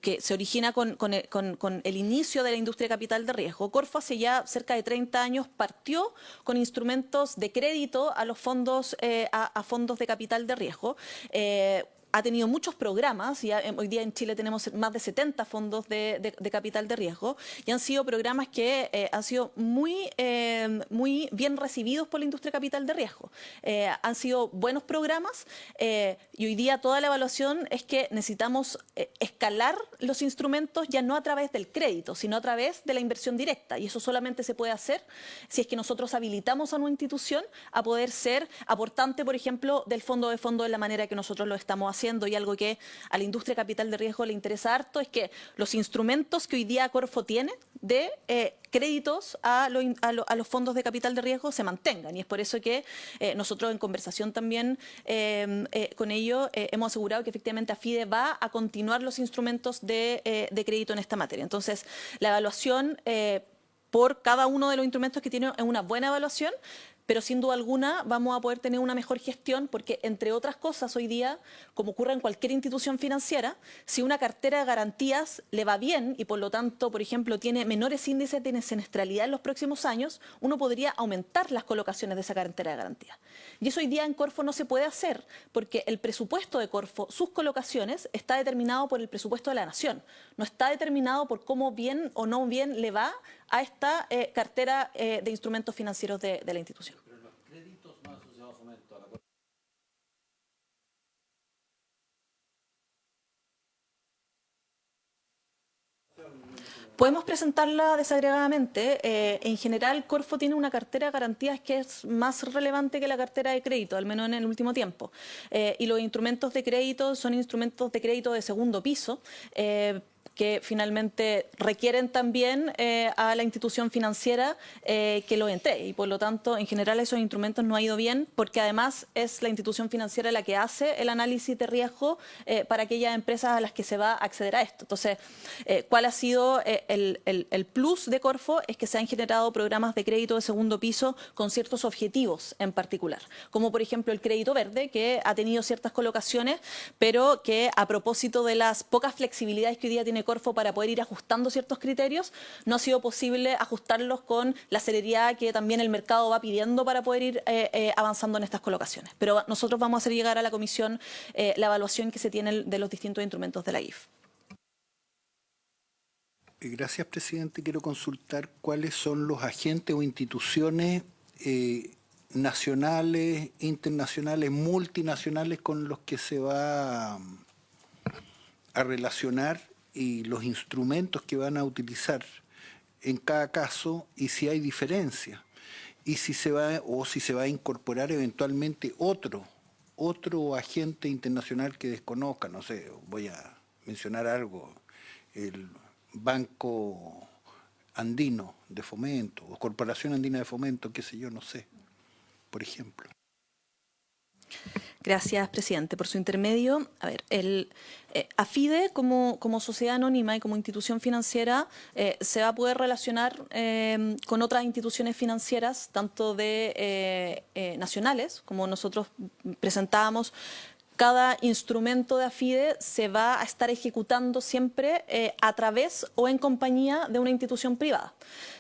que se origina con el inicio de la industria de capital de riesgo, Corfo hace ya cerca de 30 años partió con instrumentos de crédito a los fondos, a fondos de capital de riesgo. Ha tenido muchos programas, y hoy día en Chile tenemos más de 70 fondos de capital de riesgo, y han sido programas que han sido muy bien recibidos por la industria de capital de riesgo. Han sido buenos programas, y hoy día toda la evaluación es que necesitamos escalar los instrumentos ya no a través del crédito, sino a través de la inversión directa, y eso solamente se puede hacer si es que nosotros habilitamos a una institución a poder ser aportante, por ejemplo, del fondo de fondo de la manera que nosotros lo estamos haciendo. Y algo que a la industria de capital de riesgo le interesa harto es que los instrumentos que hoy día Corfo tiene de créditos a los fondos de capital de riesgo se mantengan. Y es por eso que nosotros en conversación también con ellos hemos asegurado que efectivamente AFIDE va a continuar los instrumentos de crédito en esta materia. Entonces, la evaluación por cada uno de los instrumentos que tiene es una buena evaluación, pero sin duda alguna vamos a poder tener una mejor gestión porque, entre otras cosas, hoy día, como ocurre en cualquier institución financiera, si una cartera de garantías le va bien y, por lo tanto, por ejemplo, tiene menores índices de siniestralidad en los próximos años, uno podría aumentar las colocaciones de esa cartera de garantías. Y eso hoy día en Corfo no se puede hacer porque el presupuesto de Corfo, sus colocaciones, está determinado por el presupuesto de la Nación. No está determinado por cómo bien o no bien le va a esta cartera de instrumentos financieros de la institución. Pero los créditos no asociados a fomento a la... Podemos presentarla desagregadamente. En general, Corfo tiene una cartera de garantías que es más relevante que la cartera de crédito, al menos en el último tiempo. Y los instrumentos de crédito son instrumentos de crédito de segundo piso, que finalmente requieren también a la institución financiera que lo entregue. Y por lo tanto, en general, esos instrumentos no ha ido bien porque además es la institución financiera la que hace el análisis de riesgo para aquellas empresas a las que se va a acceder a esto. Entonces, ¿cuál ha sido el plus de Corfo? Es que se han generado programas de crédito de segundo piso con ciertos objetivos en particular, como por ejemplo el crédito verde, que ha tenido ciertas colocaciones, pero que a propósito de las pocas flexibilidades que hoy día tiene Corfo para poder ir ajustando ciertos criterios, no ha sido posible ajustarlos con la celeridad que también el mercado va pidiendo para poder ir avanzando en estas colocaciones. Pero nosotros vamos a hacer llegar a la comisión la evaluación que se tiene de los distintos instrumentos de la IF. Gracias, presidente. Quiero consultar cuáles son los agentes o instituciones nacionales, internacionales, multinacionales con los que se va a relacionar y los instrumentos que van a utilizar en cada caso y si hay diferencia y si se va a incorporar eventualmente otro agente internacional que desconozca. No sé, voy a mencionar algo, el Banco Andino de Fomento o Corporación Andina de Fomento, qué sé yo, no sé, por ejemplo. Gracias, presidente. Por su intermedio, a ver, AFIDE como sociedad anónima y como institución financiera se va a poder relacionar con otras instituciones financieras, tanto de nacionales, como nosotros presentábamos. Cada instrumento de AFIDE se va a estar ejecutando siempre a través o en compañía de una institución privada.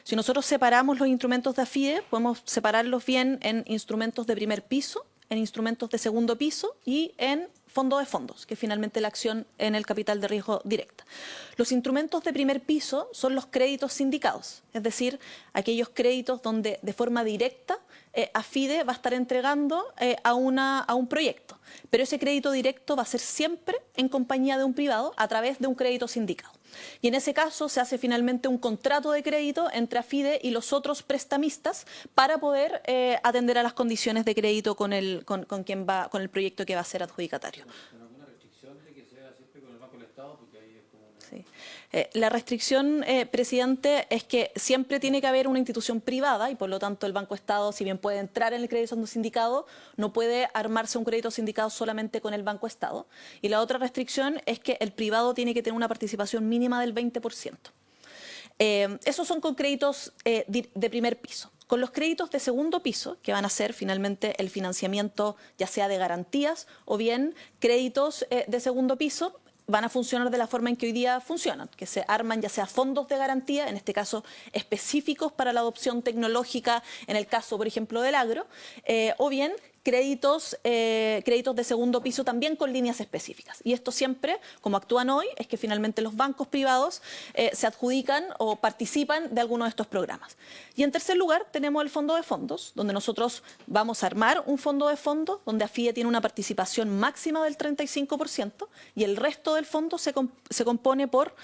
Si nosotros separamos los instrumentos de AFIDE, podemos separarlos bien en instrumentos de primer piso, en instrumentos de segundo piso y en fondo de fondos, que es finalmente la acción en el capital de riesgo directa. Los instrumentos de primer piso son los créditos sindicados, es decir, aquellos créditos donde de forma directa AFIDE va a estar entregando a un proyecto, pero ese crédito directo va a ser siempre en compañía de un privado a través de un crédito sindicado. Y en ese caso se hace finalmente un contrato de crédito entre AFIDE y los otros prestamistas para poder atender a las condiciones de crédito con el proyecto que va a ser adjudicatario. ¿Alguna restricción de que sea siempre con el Banco del Estado? Porque ahí es como Sí. La restricción, presidente, es que siempre tiene que haber una institución privada y por lo tanto el Banco Estado, si bien puede entrar en el crédito sindicado, no puede armarse un crédito sindicado solamente con el Banco Estado. Y la otra restricción es que el privado tiene que tener una participación mínima del 20%. Esos son con créditos de primer piso. Con los créditos de segundo piso, que van a ser finalmente el financiamiento ya sea de garantías o bien créditos de segundo piso, van a funcionar de la forma en que hoy día funcionan, que se arman ya sea fondos de garantía, en este caso específicos para la adopción tecnológica, en el caso, por ejemplo, del agro, o bien créditos de segundo piso también con líneas específicas. Y esto siempre, como actúan hoy, es que finalmente los bancos privados se adjudican o participan de alguno de estos programas. Y en tercer lugar tenemos el fondo de fondos, donde nosotros vamos a armar un fondo de fondos, donde AFIE tiene una participación máxima del 35% y el resto del fondo se compone por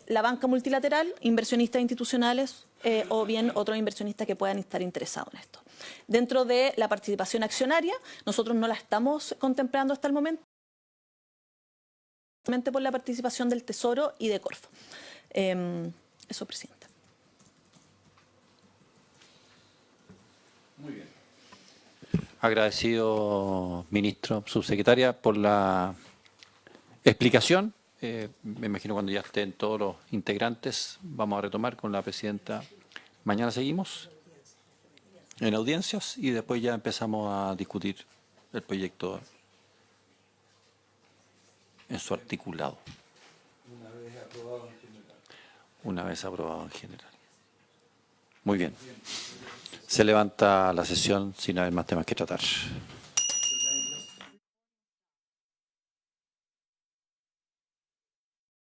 la banca multilateral, inversionistas institucionales, o bien otros inversionistas que puedan estar interesados en esto. Dentro de la participación accionaria, nosotros no la estamos contemplando hasta el momento, por la participación del Tesoro y de Corfo. Eso, presidente. Muy bien. Agradecido, ministro, subsecretaria, por la explicación. Me imagino cuando ya estén todos los integrantes, vamos a retomar con la presidenta. Mañana seguimos en audiencias y después ya empezamos a discutir el proyecto en su articulado. Una vez aprobado en general. Muy bien. Se levanta la sesión sin haber más temas que tratar.